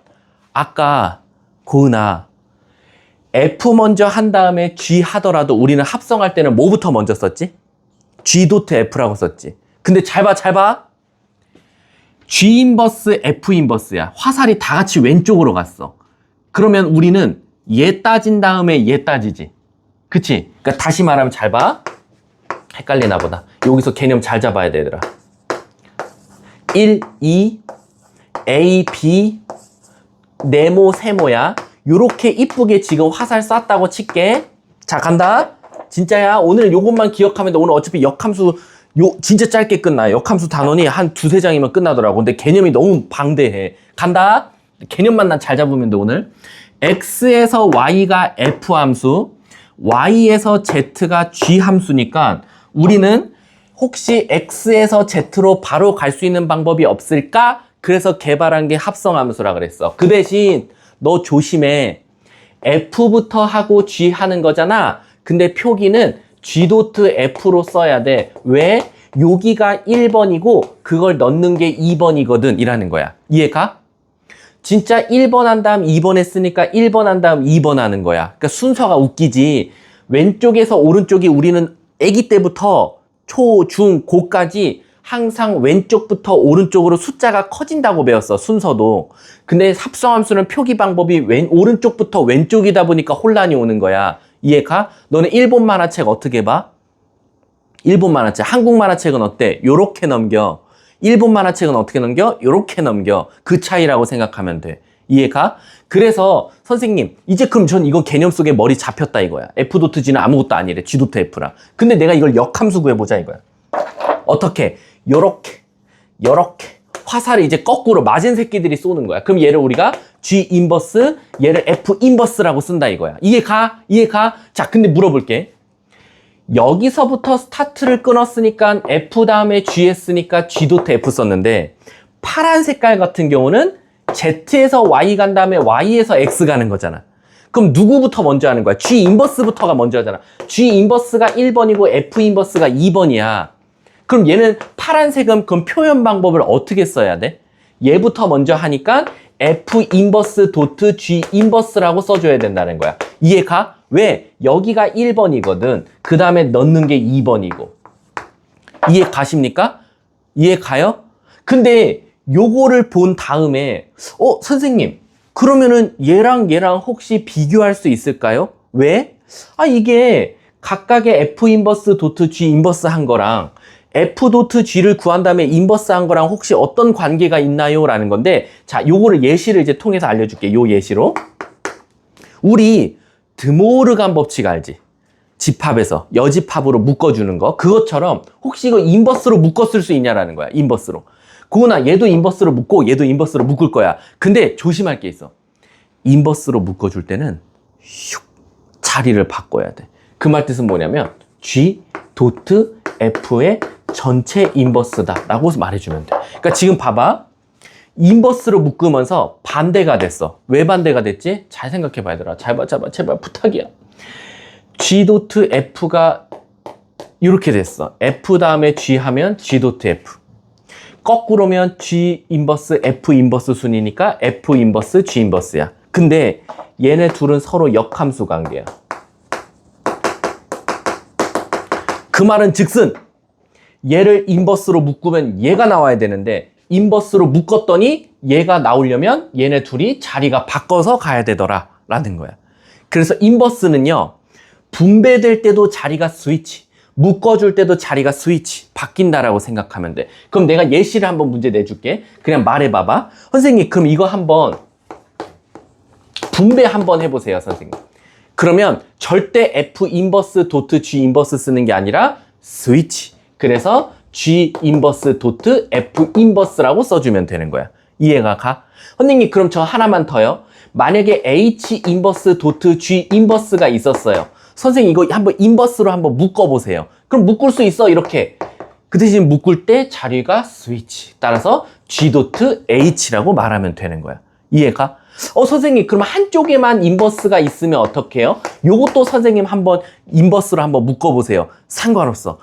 아까 고은아 F 먼저 한 다음에 G 하더라도 우리는 합성할 때는 뭐부터 먼저 썼지? G.F라고 썼지. 근데 잘 봐, 잘 봐. G 인버스 F 인버스야. 화살이 다 같이 왼쪽으로 갔어. 그러면 우리는 얘 따진 다음에 얘 따지지. 그치? 그러니까 다시 말하면 잘 봐. 헷갈리나 보다. 여기서 개념 잘 잡아야 돼, 얘들아. 1, 2, A, B, 네모, 세모야. 요렇게 이쁘게 지금 화살 쐈다고 칠게. 자, 간다. 진짜야. 오늘 요것만 기억하면 돼. 오늘 어차피 역함수 진짜 짧게 끝나. 역함수 단원이 한 두세 장이면 끝나더라고. 근데 개념이 너무 방대해. 간다. 개념만 난 잘 잡으면 돼, 오늘. x에서 y가 f 함수, y에서 z가 g 함수니까 우리는 혹시 x에서 z로 바로 갈 수 있는 방법이 없을까? 그래서 개발한 게 합성함수라 그랬어. 그 대신 너 조심해. F부터 하고 G 하는 거잖아. 근데 표기는 G.F로 써야 돼. 왜? 여기가 1번이고 그걸 넣는 게 2번이거든 이라는 거야. 이해가? 진짜 1번 한 다음 2번 했으니까 1번 한 다음 2번 하는 거야. 그러니까 순서가 웃기지. 왼쪽에서 오른쪽이 우리는 아기 때부터 초, 중, 고까지 항상 왼쪽부터 오른쪽으로 숫자가 커진다고 배웠어, 순서도. 근데 합성함수는 표기 방법이 오른쪽부터 왼쪽이다 보니까 혼란이 오는 거야. 이해가? 너는 일본 만화책 어떻게 봐? 일본 만화책. 한국 만화책은 어때? 요렇게 넘겨. 일본 만화책은 어떻게 넘겨? 요렇게 넘겨. 그 차이라고 생각하면 돼. 이해가? 그래서 선생님, 이제 그럼 전 이건 개념 속에 머리 잡혔다 이거야. F.G는 아무것도 아니래. G.F라. 근데 내가 이걸 역함수 구해보자 이거야. 어떻게? 요렇게 화살을 이제 거꾸로 맞은 새끼들이 쏘는 거야. 그럼 얘를 우리가 G 인버스, 얘를 F 인버스라고 쓴다 이거야. 이해가? 자, 근데 물어볼게. 여기서부터 스타트를 끊었으니까 F 다음에 G 했으니까 G.F 썼는데 파란 색깔 같은 경우는 Z에서 Y 간 다음에 Y에서 X 가는 거잖아. 그럼 누구부터 먼저 하는 거야? G 인버스부터가 먼저 하잖아. G 인버스가 1번이고 F 인버스가 2번이야. 그럼 얘는 파란색은 그럼 표현 방법을 어떻게 써야 돼? 얘부터 먼저 하니까 F 인버스 도트 G 인버스라고 써줘야 된다는 거야. 이해가? 왜? 여기가 1번이거든. 그 다음에 넣는 게 2번이고. 이해 가십니까? 이해 가요? 근데 요거를 본 다음에 선생님 그러면은 얘랑 혹시 비교할 수 있을까요? 왜? 이게 각각의 F 인버스 도트 G 인버스 한 거랑 F 도트 G를 구한 다음에 인버스 한 거랑 혹시 어떤 관계가 있나요? 라는 건데, 자, 요거를 예시를 이제 통해서 알려줄게. 요 예시로. 우리 드모르간 법칙 알지? 집합에서 여집합으로 묶어주는 거. 그것처럼 혹시 이거 인버스로 묶었을 수 있냐라는 거야. 인버스로. 그거나 얘도 인버스로 묶고 얘도 인버스로 묶을 거야. 근데 조심할 게 있어. 인버스로 묶어줄 때는 슉 자리를 바꿔야 돼. 그 말 뜻은 뭐냐면 G 도트 F의 전체 인버스다 라고 말해주면 돼. 그러니까 지금 봐봐. 인버스로 묶으면서 반대가 됐어. 왜 반대가 됐지? 잘 생각해 봐야 되라. 잘 봐, 제발 부탁이야. G 도트 F가 이렇게 됐어. F 다음에 G 하면 G 도트 F. 거꾸로면 G 인버스 F 인버스 순이니까 F 인버스 G 인버스야. 근데 얘네 둘은 서로 역함수 관계야. 그 말은 즉슨 얘를 인버스로 묶으면 얘가 나와야 되는데 인버스로 묶었더니 얘가 나오려면 얘네 둘이 자리가 바꿔서 가야 되더라 라는 거야. 그래서 인버스는요, 분배될 때도 자리가 스위치, 묶어줄 때도 자리가 스위치 바뀐다라고 생각하면 돼. 그럼 내가 예시를 한번 문제 내줄게. 그냥 말해봐봐. 선생님, 그럼 이거 한번 분배 한번 해보세요, 선생님. 그러면 절대 F 인버스 도트 G 인버스 쓰는 게 아니라 스위치. 그래서 G 인버스 도트 F 인버스라고 써주면 되는 거야. 이해가 가? 선생님, 그럼 저 하나만 더요. 만약에 H 인버스 도트 G 인버스가 있었어요. 선생님, 이거 한번 인버스로 한번 묶어보세요. 그럼 묶을 수 있어, 이렇게. 그 대신 묶을 때 자리가 스위치. 따라서 G 도트 H라고 말하면 되는 거야. 이해가? 선생님, 그럼 한쪽에만 인버스가 있으면 어떡해요? 요것도 선생님 한번 인버스로 한번 묶어보세요. 상관없어.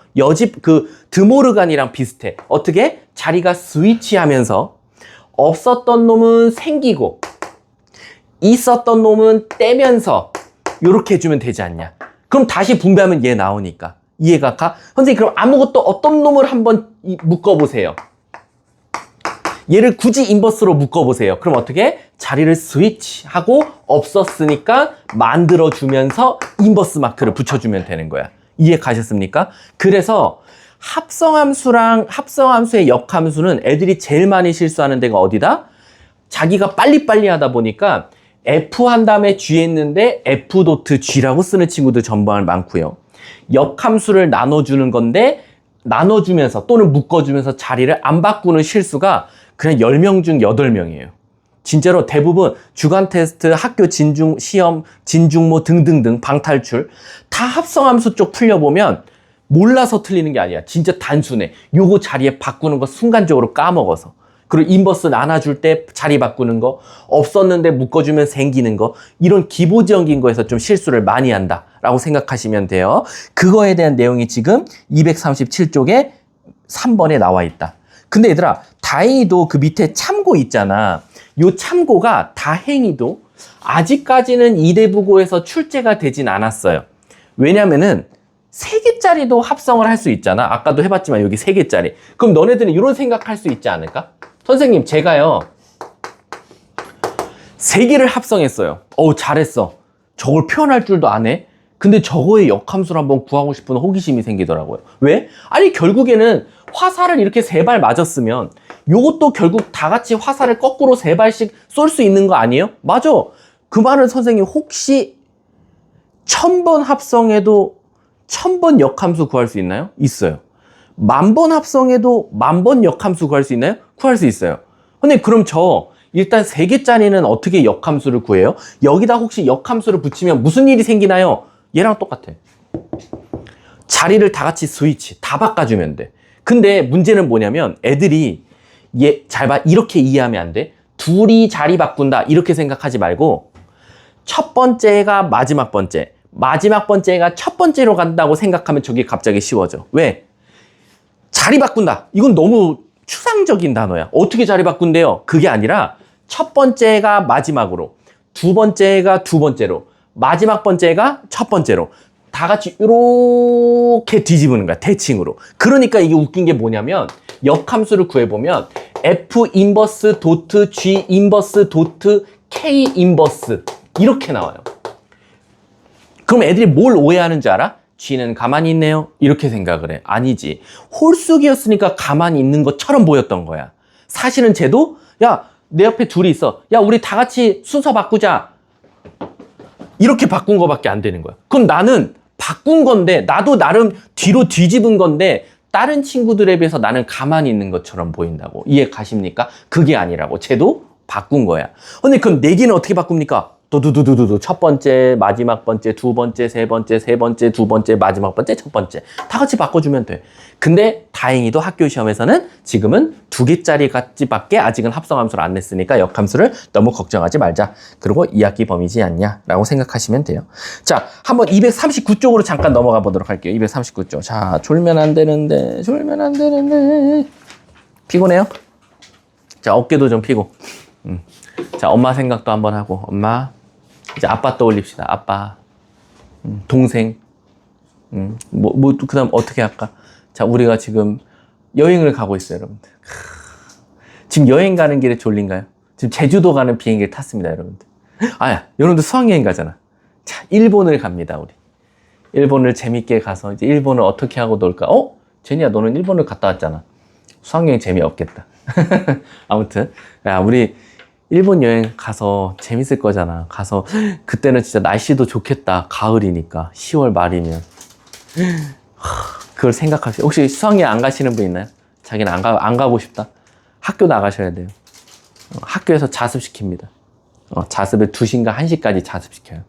드모르간이랑 비슷해. 어떻게? 자리가 스위치하면서 없었던 놈은 생기고 있었던 놈은 떼면서 요렇게 해주면 되지 않냐? 그럼 다시 분배하면 얘 나오니까. 이해가 가? 선생님, 그럼 아무것도 어떤 놈을 한번 묶어보세요. 얘를 굳이 인버스로 묶어보세요. 그럼 어떻게? 자리를 스위치하고 없었으니까 만들어주면서 인버스 마크를 붙여주면 되는 거야. 이해 가셨습니까? 그래서 합성함수랑 합성함수의 역함수는 애들이 제일 많이 실수하는 데가 어디다? 자기가 빨리빨리 하다 보니까 F 한 다음에 G 했는데 F 도트 G라고 쓰는 친구들 전부 많고요. 역함수를 나눠주는 건데 나눠주면서 또는 묶어주면서 자리를 안 바꾸는 실수가 그냥 10명 중 8명이에요. 진짜로 대부분 주간 테스트, 학교 진중, 시험, 진중모 등등등 방탈출 다 합성함수 쪽 풀려보면 몰라서 틀리는 게 아니야. 진짜 단순해. 요거 자리에 바꾸는 거 순간적으로 까먹어서. 그리고 인버스 나눠줄 때 자리 바꾸는 거, 없었는데 묶어주면 생기는 거, 이런 기본적인 거에서 좀 실수를 많이 한다라고 생각하시면 돼요. 그거에 대한 내용이 지금 237쪽에 3번에 나와 있다. 근데 얘들아, 다행히도 그 밑에 참고 있잖아. 요 참고가 다행히도 아직까지는 이대부고에서 출제가 되진 않았어요. 왜냐면은 3개짜리도 합성을 할 수 있잖아. 아까도 해봤지만 여기 3개짜리. 그럼 너네들은 이런 생각할 수 있지 않을까? 선생님, 제가요 3개를 합성했어요. 잘했어. 저걸 표현할 줄도 아네. 근데 저거의 역함수를 한번 구하고 싶은 호기심이 생기더라고요. 왜? 아니, 결국에는 화살을 이렇게 3발 맞았으면 요것도 결국 다 같이 화살을 거꾸로 3발씩 쏠 수 있는 거 아니에요? 맞아. 그 말은 선생님, 혹시 1000번 합성해도 1000번 역함수 구할 수 있나요? 있어요. 10,000번 합성해도 10,000번 역함수 구할 수 있나요? 구할 수 있어요. 근데 그럼 일단 3개짜리는 어떻게 역함수를 구해요? 여기다 혹시 역함수를 붙이면 무슨 일이 생기나요? 얘랑 똑같아. 자리를 다 같이 스위치 다 바꿔주면 돼. 근데 문제는 뭐냐면 애들이 잘 봐. 이렇게 이해하면 안 돼. 둘이 자리 바꾼다 이렇게 생각하지 말고 첫 번째가 마지막 번째, 마지막 번째가 첫 번째로 간다고 생각하면 저게 갑자기 쉬워져. 왜? 자리 바꾼다. 이건 너무 추상적인 단어야. 어떻게 자리 바꾼대요? 그게 아니라 첫 번째가 마지막으로, 두 번째가 두 번째로, 마지막 번째가 첫 번째로 다 같이 이렇게 뒤집는 거야. 대칭으로. 그러니까 이게 웃긴 게 뭐냐면 역함수를 구해보면 F 인버스 도트 G 인버스 도트 K 인버스 이렇게 나와요. 그럼 애들이 뭘 오해하는 줄 알아? G는 가만히 있네요. 이렇게 생각을 해. 아니지. 홀수기였으니까 가만히 있는 것처럼 보였던 거야. 사실은 쟤도 야, 내 옆에 둘이 있어. 야, 우리 다 같이 순서 바꾸자. 이렇게 바꾼 거밖에 안 되는 거야. 그럼 나는 바꾼 건데, 나도 나름 뒤로 뒤집은 건데 다른 친구들에 비해서 나는 가만히 있는 것처럼 보인다고. 이해 가십니까? 그게 아니라고. 쟤도 바꾼 거야. 근데 그럼 내기는 어떻게 바꿉니까? 두두두두두. 첫 번째, 마지막 번째, 두 번째, 세 번째, 세 번째, 두 번째, 마지막 번째, 첫 번째. 다 같이 바꿔주면 돼. 근데 다행히도 학교 시험에서는 지금은 2개짜리밖에 아직은 합성함수를 안 냈으니까 역함수를 너무 걱정하지 말자. 그리고 2학기 범위지 않냐라고 생각하시면 돼요. 자, 한번 239쪽으로 잠깐 넘어가 보도록 할게요. 239쪽. 자, 졸면 안 되는데, 졸면 안 되는데. 피곤해요? 자, 어깨도 좀 피고. 자, 엄마 생각도 한번 하고. 엄마. 이제 아빠 떠올립시다. 아빠. 동생. 그 다음 어떻게 할까? 자, 우리가 지금 여행을 가고 있어요, 여러분들. 지금 여행 가는 길에 졸린가요? 지금 제주도 가는 비행기를 탔습니다, 여러분들. 여러분들 수학여행 가잖아. 자, 일본을 갑니다, 우리. 일본을 재밌게 가서 이제 일본을 어떻게 하고 놀까? 제니야, 너는 일본을 갔다 왔잖아. 수학여행 재미없겠다. 아무튼, 야, 우리 일본 여행 가서 재밌을 거잖아. 가서 그때는 진짜 날씨도 좋겠다. 가을이니까 10월 말이면 그걸 생각하세요. 혹시 수학여행 안 가시는 분 있나요? 자기는 안 가고 싶다. 학교 나가셔야 돼요. 학교에서 자습시킵니다. 자습을 2시인가 1시까지 자습시켜요.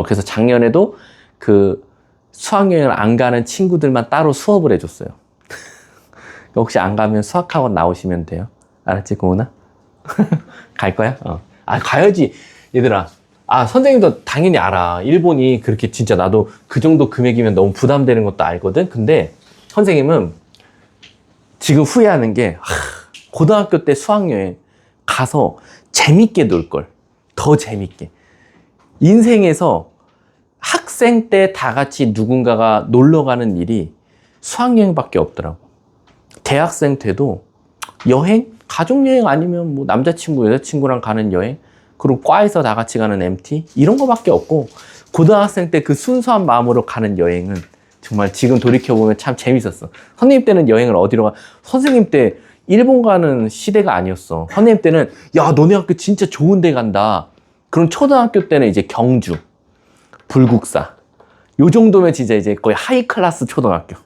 그래서 작년에도 그 수학여행을 안 가는 친구들만 따로 수업을 해줬어요. 혹시 안 가면 수학학원 나오시면 돼요. 알았지, 고은아? 갈 거야? 가야지. 얘들아. 선생님도 당연히 알아. 일본이 그렇게 진짜 나도 그 정도 금액이면 너무 부담되는 것도 알거든? 근데 선생님은 지금 후회하는 게, 고등학교 때 수학여행 가서 재밌게 놀걸. 더 재밌게. 인생에서 학생 때 다 같이 누군가가 놀러 가는 일이 수학여행밖에 없더라고. 대학생 때도 여행? 가족여행 아니면 뭐 남자친구, 여자친구랑 가는 여행, 그리고 과에서 다 같이 가는 MT, 이런 거밖에 없고, 고등학생 때 그 순수한 마음으로 가는 여행은 정말 지금 돌이켜보면 참 재밌었어. 선생님 때는 여행을 어디로 가? 선생님 때 일본 가는 시대가 아니었어. 선생님 때는, 야, 너네 학교 진짜 좋은 데 간다. 그럼 초등학교 때는 이제 경주, 불국사. 요 정도면 진짜 이제 거의 하이 클래스 초등학교.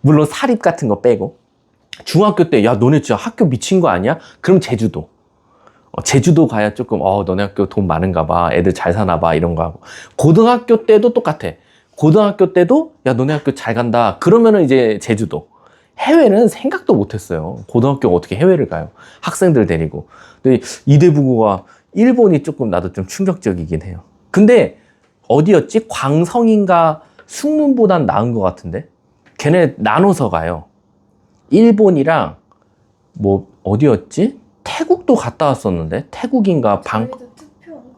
물론 사립 같은 거 빼고. 중학교 때, 야, 너네 진짜 학교 미친 거 아니야? 그럼 제주도. 제주도 가야 조금, 너네 학교 돈 많은가 봐. 애들 잘 사나 봐. 이런 거 하고. 고등학교 때도 똑같아. 고등학교 때도, 야, 너네 학교 잘 간다. 그러면은 이제 제주도. 해외는 생각도 못 했어요. 고등학교 어떻게 해외를 가요? 학생들 데리고. 근데 이대부고가 일본이 조금 나도 좀 충격적이긴 해요. 근데 어디였지? 광성인가 숭문보단 나은 것 같은데? 걔네 나눠서 가요. 일본이랑 뭐 어디였지? 태국도 갔다 왔었는데? 태국인가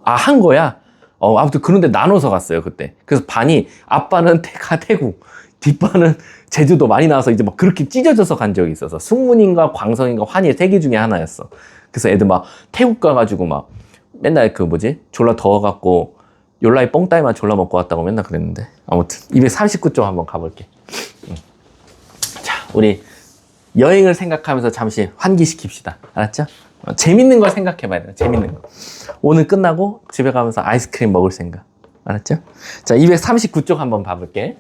한 거야? 아무튼 그런데 나눠서 갔어요, 그때. 그래서 반이 아빠는 태국, 뒷반은 제주도 많이 나와서 이제 막 그렇게 찢어져서 간 적이 있어서 숭문인가 광성인가 환희의 3개 중에 하나였어. 그래서 애들 막 태국 가가지고 막 맨날 졸라 더워갖고 요라이 뽕따위만 졸라 먹고 왔다고 맨날 그랬는데. 아무튼 239쪽 한번 가볼게. 자, 우리 여행을 생각하면서 잠시 환기시킵시다. 알았죠? 재밌는 걸 생각해봐야 돼요. 재밌는 거. 오늘 끝나고 집에 가면서 아이스크림 먹을 생각. 알았죠? 자, 239쪽 한번 봐볼게.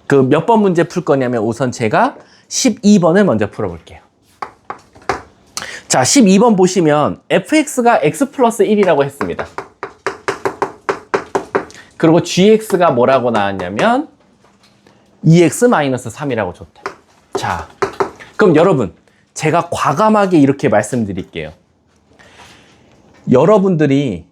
그 몇 번 문제 풀 거냐면 우선 제가 12번을 먼저 풀어볼게요. 자, 12번 보시면 fx가 x 플러스 1이라고 했습니다. 그리고 gx가 뭐라고 나왔냐면 2x 마이너스 3이라고 줬대. 자, 그럼 여러분, 제가 과감하게 이렇게 말씀드릴게요. 여러분들이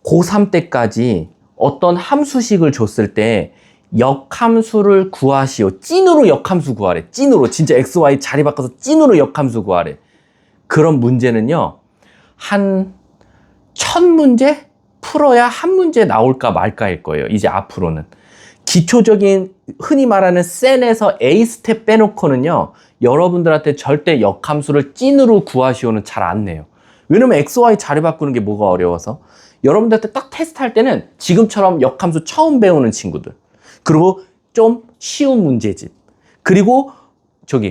고3 때까지 어떤 함수식을 줬을 때 역함수를 구하시오. 찐으로 역함수 구하래. 찐으로. 진짜 x, y 자리 바꿔서 찐으로 역함수 구하래. 그런 문제는요, 한 1000문제 풀어야 한 문제 나올까 말까일 거예요. 이제 앞으로는. 기초적인 흔히 말하는 센에서 A 스텝 빼놓고는요, 여러분들한테 절대 역함수를 찐으로 구하시오는 잘 안 내요. 왜냐면 x, y 자리 바꾸는 게 뭐가 어려워서. 여러분들한테 딱 테스트할 때는 지금처럼 역함수 처음 배우는 친구들, 그리고 좀 쉬운 문제집, 그리고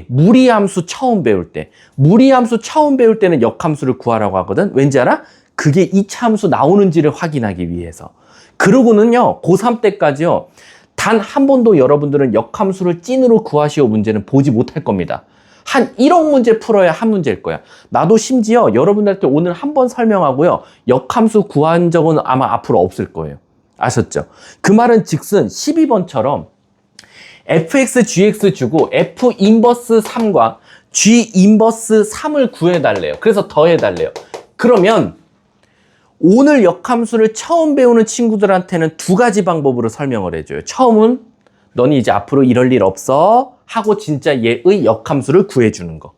무리함수 처음 배울 때, 무리함수 처음 배울 때는 역함수를 구하라고 하거든. 왠지 알아? 그게 이차함수 나오는지를 확인하기 위해서. 그러고는요, 고3 때까지요, 단 한 번도 여러분들은 역함수를 찐으로 구하시오 문제는 보지 못할 겁니다. 한 1억 문제 풀어야 한 문제일 거야. 나도 심지어 여러분들한테 오늘 한 번 설명하고요, 역함수 구한 적은 아마 앞으로 없을 거예요. 아셨죠? 그 말은 즉슨 12번처럼 fx, gx 주고 f 인버스 3과 g 인버스 3을 구해달래요. 그래서 더해달래요. 그러면 오늘 역함수를 처음 배우는 친구들한테는 두 가지 방법으로 설명을 해줘요. 처음은 너는 이제 앞으로 이럴 일 없어 하고 진짜 얘의 역함수를 구해주는 거.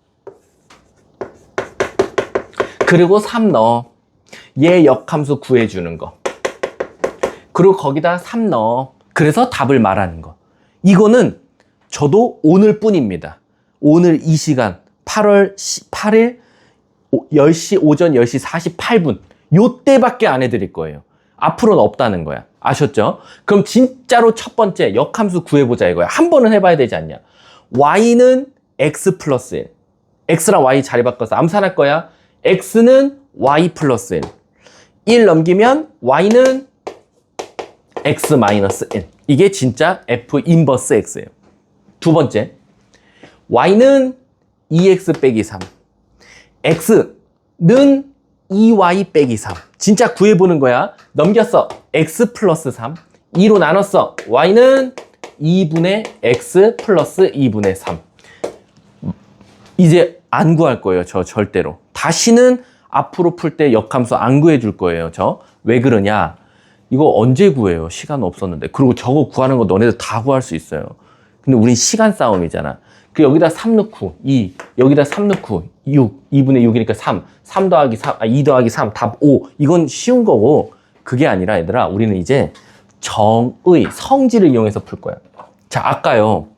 그리고 3 넣어. 얘 역함수 구해주는 거. 그리고 거기다 3 넣어. 그래서 답을 말하는 거. 이거는 저도 오늘 뿐입니다. 오늘 이 시간 8월 8일 10시 오전 10시 48분 요때밖에 안 해드릴 거예요. 앞으로는 없다는 거야. 아셨죠? 그럼 진짜로 첫 번째 역함수 구해보자 이거야. 한 번은 해봐야 되지 않냐. y는 x 플러스 1. x랑 y 자리 바꿔서 암산할 거야. x는 y 플러스 1. 1 넘기면 y는 x 마이너스 1. 이게 진짜 f 인버스 x예요. 두 번째, y는 2x 빼기 3. x는 2y 빼기 3. 진짜 구해보는 거야. 넘겼어. x 플러스 3. 2로 나눴어. y는 2분의 x 플러스 2분의 3. 이제 안 구할 거예요. 저 절대로. 다시는 앞으로 풀 때 역함수 안 구해줄 거예요. 저. 왜 그러냐. 이거 언제 구해요? 시간 없었는데. 그리고 저거 구하는 거 너네들 다 구할 수 있어요. 근데 우린 시간 싸움이잖아. 그 여기다 3 넣고 2, 여기다 3 넣고 6, 2분의 6이니까 3, 3 더하기 3, 2 더하기 3, 답 5. 이건 쉬운 거고, 그게 아니라 얘들아, 우리는 이제 정의, 성질을 이용해서 풀 거야. 자, 아까요.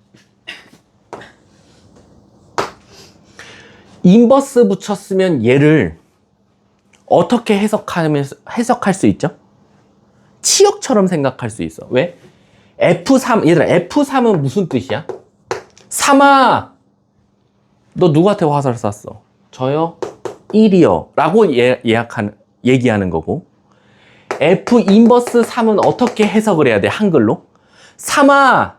인버스 붙였으면 얘를 어떻게 해석할 수 있죠? 치역처럼 생각할 수 있어. 왜? F3, 얘들아, F3은 무슨 뜻이야? 3아, 너 누구한테 화살 쐈어? 저요? 1이요. 라고 얘기하는 거고. F 인버스 3은 어떻게 해석을 해야 돼? 한글로? 3아,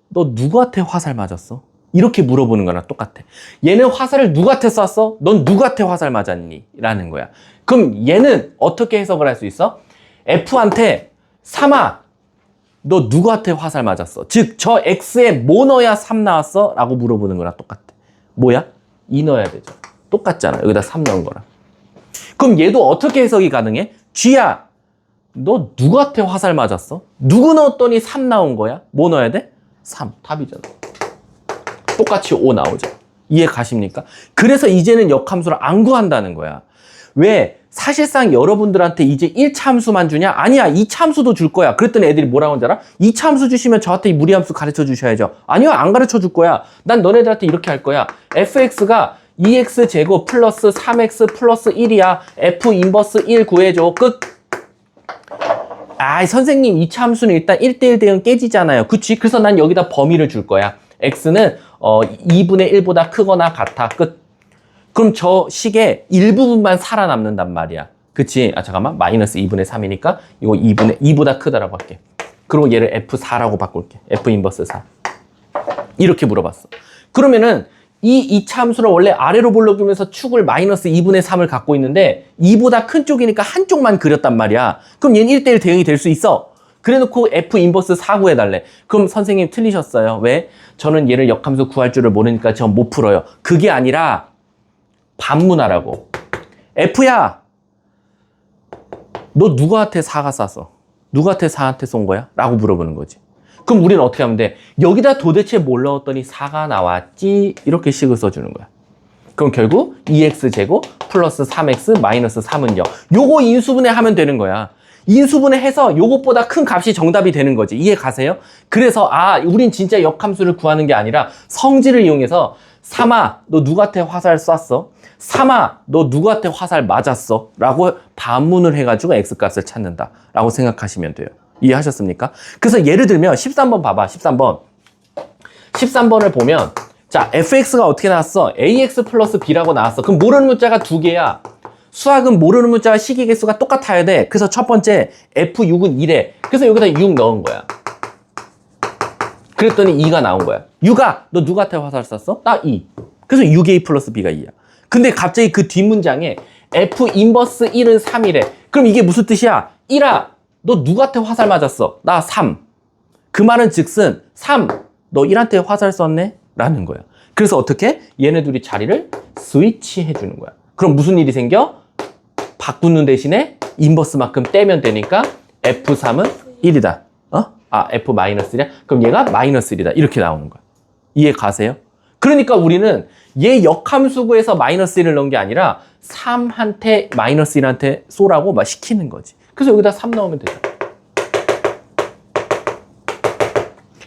너 누구한테 화살 맞았어? 이렇게 물어보는 거랑 똑같아. 얘는 화살을 누구한테 쐈어? 넌 누구한테 화살 맞았니? 라는 거야. 그럼 얘는 어떻게 해석을 할 수 있어? F한테 3아, 너 누구한테 화살 맞았어? 즉, 저 X에 뭐 넣어야 3 나왔어? 라고 물어보는 거랑 똑같아. 뭐야? 2 넣어야 되죠. 똑같잖아. 여기다 3 넣은 거랑. 그럼 얘도 어떻게 해석이 가능해? G야, 너 누구한테 화살 맞았어? 누구 넣었더니 3 나온 거야? 뭐 넣어야 돼? 3. 답이잖아. 똑같이 5 나오죠. 이해 가십니까? 그래서 이제는 역함수를 안 구한다는 거야. 왜? 사실상 여러분들한테 이제 1차 함수만 주냐? 아니야, 2차 함수도 줄 거야. 그랬더니 애들이 뭐라고 하는지 알아? 2차 함수 주시면 저한테 이 무리함수 가르쳐 주셔야죠. 아니요, 안 가르쳐 줄 거야. 난 너네들한테 이렇게 할 거야. fx가 2x 제곱 플러스 3x 플러스 1이야. f 인버스 1 구해줘. 끝. 아, 선생님 2차 함수는 일단 1대1 대응 깨지잖아요. 그치? 그래서 난 여기다 범위를 줄 거야. x는 2분의 1보다 크거나 같아. 끝. 그럼 저 식의 일부분만 살아남는단 말이야. 그치? 아, 잠깐만. 마이너스 2분의 3이니까 이거 2보다 크다라고 할게. 그리고 얘를 F4라고 바꿀게. F 인버스 4. 이렇게 물어봤어. 그러면은 이 2차 함수를 원래 아래로 볼록이면서 축을 마이너스 2분의 3을 갖고 있는데 2보다 큰 쪽이니까 한쪽만 그렸단 말이야. 그럼 얘는 1대1 대응이 될 수 있어. 그래놓고 F 인버스 4 구해달래. 그럼 선생님 틀리셨어요. 왜? 저는 얘를 역함수 구할 줄을 모르니까 전 못 풀어요. 그게 아니라 반문하라고. F야, 너 누구한테 4가 쐈어? 누구한테 4한테 쏜 거야? 라고 물어보는 거지. 그럼 우리는 어떻게 하면 돼? 여기다 도대체 뭘 넣었더니 4가 나왔지? 이렇게 식을 써주는 거야. 그럼 결국 2x제곱 플러스 3x 마이너스 3은요. 요거 인수분해 하면 되는 거야. 인수분해 해서 요것보다 큰 값이 정답이 되는 거지. 이해 가세요? 그래서 우린 진짜 역함수를 구하는 게 아니라 성질을 이용해서 3아, 너 누구한테 화살 쐈어? 3아, 너 누구한테 화살 맞았어? 라고 반문을 해가지고 X값을 찾는다 라고 생각하시면 돼요. 이해하셨습니까? 그래서 예를 들면 13번 봐봐. 13번을 보면 자, fx가 어떻게 나왔어? ax 플러스 b라고 나왔어. 그럼 모르는 문자가 두 개야. 수학은 모르는 문자와 식이 개수가 똑같아야 돼. 그래서 첫 번째 f6은 1에. 그래서 여기다 6 넣은 거야. 그랬더니 2가 나온 거야. 6아, 너 누구한테 화살 쐈어? 나 2. 그래서 6a 플러스 b가 2야. 근데 갑자기 그 뒷문장에 f 인버스 1은 3이래. 그럼 이게 무슨 뜻이야? 1아, 너 누구한테 화살 맞았어? 나 3. 그 말은 즉슨 3, 너 1한테 화살 쐈네? 라는 거야. 그래서 어떻게? 얘네 둘이 자리를 스위치해 주는 거야. 그럼 무슨 일이 생겨? 바꾸는 대신에 인버스만큼 떼면 되니까 F3은 1이다. F-1이야? 그럼 얘가 마이너스 1이다. 이렇게 나오는 거야. 이해 가세요? 그러니까 우리는 얘 역함수구에서 마이너스 1을 넣은 게 아니라 3한테 마이너스 1한테 쏘라고 막 시키는 거지. 그래서 여기다 3 넣으면 되잖아.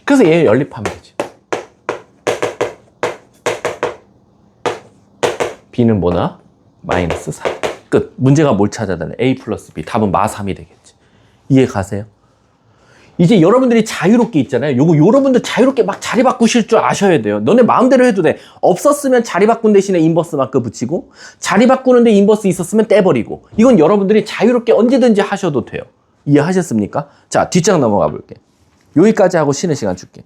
그래서 얘 연립하면 되지. B는 뭐나? 마이너스 3. 끝. 문제가 뭘 찾아야 되나? A 플러스 B. 답은 마 3이 되겠지. 이해 가세요? 이제 여러분들이 자유롭게 있잖아요. 여러분들 자유롭게 막 자리 바꾸실 줄 아셔야 돼요. 너네 마음대로 해도 돼. 없었으면 자리 바꾼 대신에 인버스 마크 붙이고, 자리 바꾸는데 인버스 있었으면 떼버리고. 이건 여러분들이 자유롭게 언제든지 하셔도 돼요. 이해하셨습니까? 자, 뒷장 넘어가 볼게. 여기까지 하고 쉬는 시간 줄게.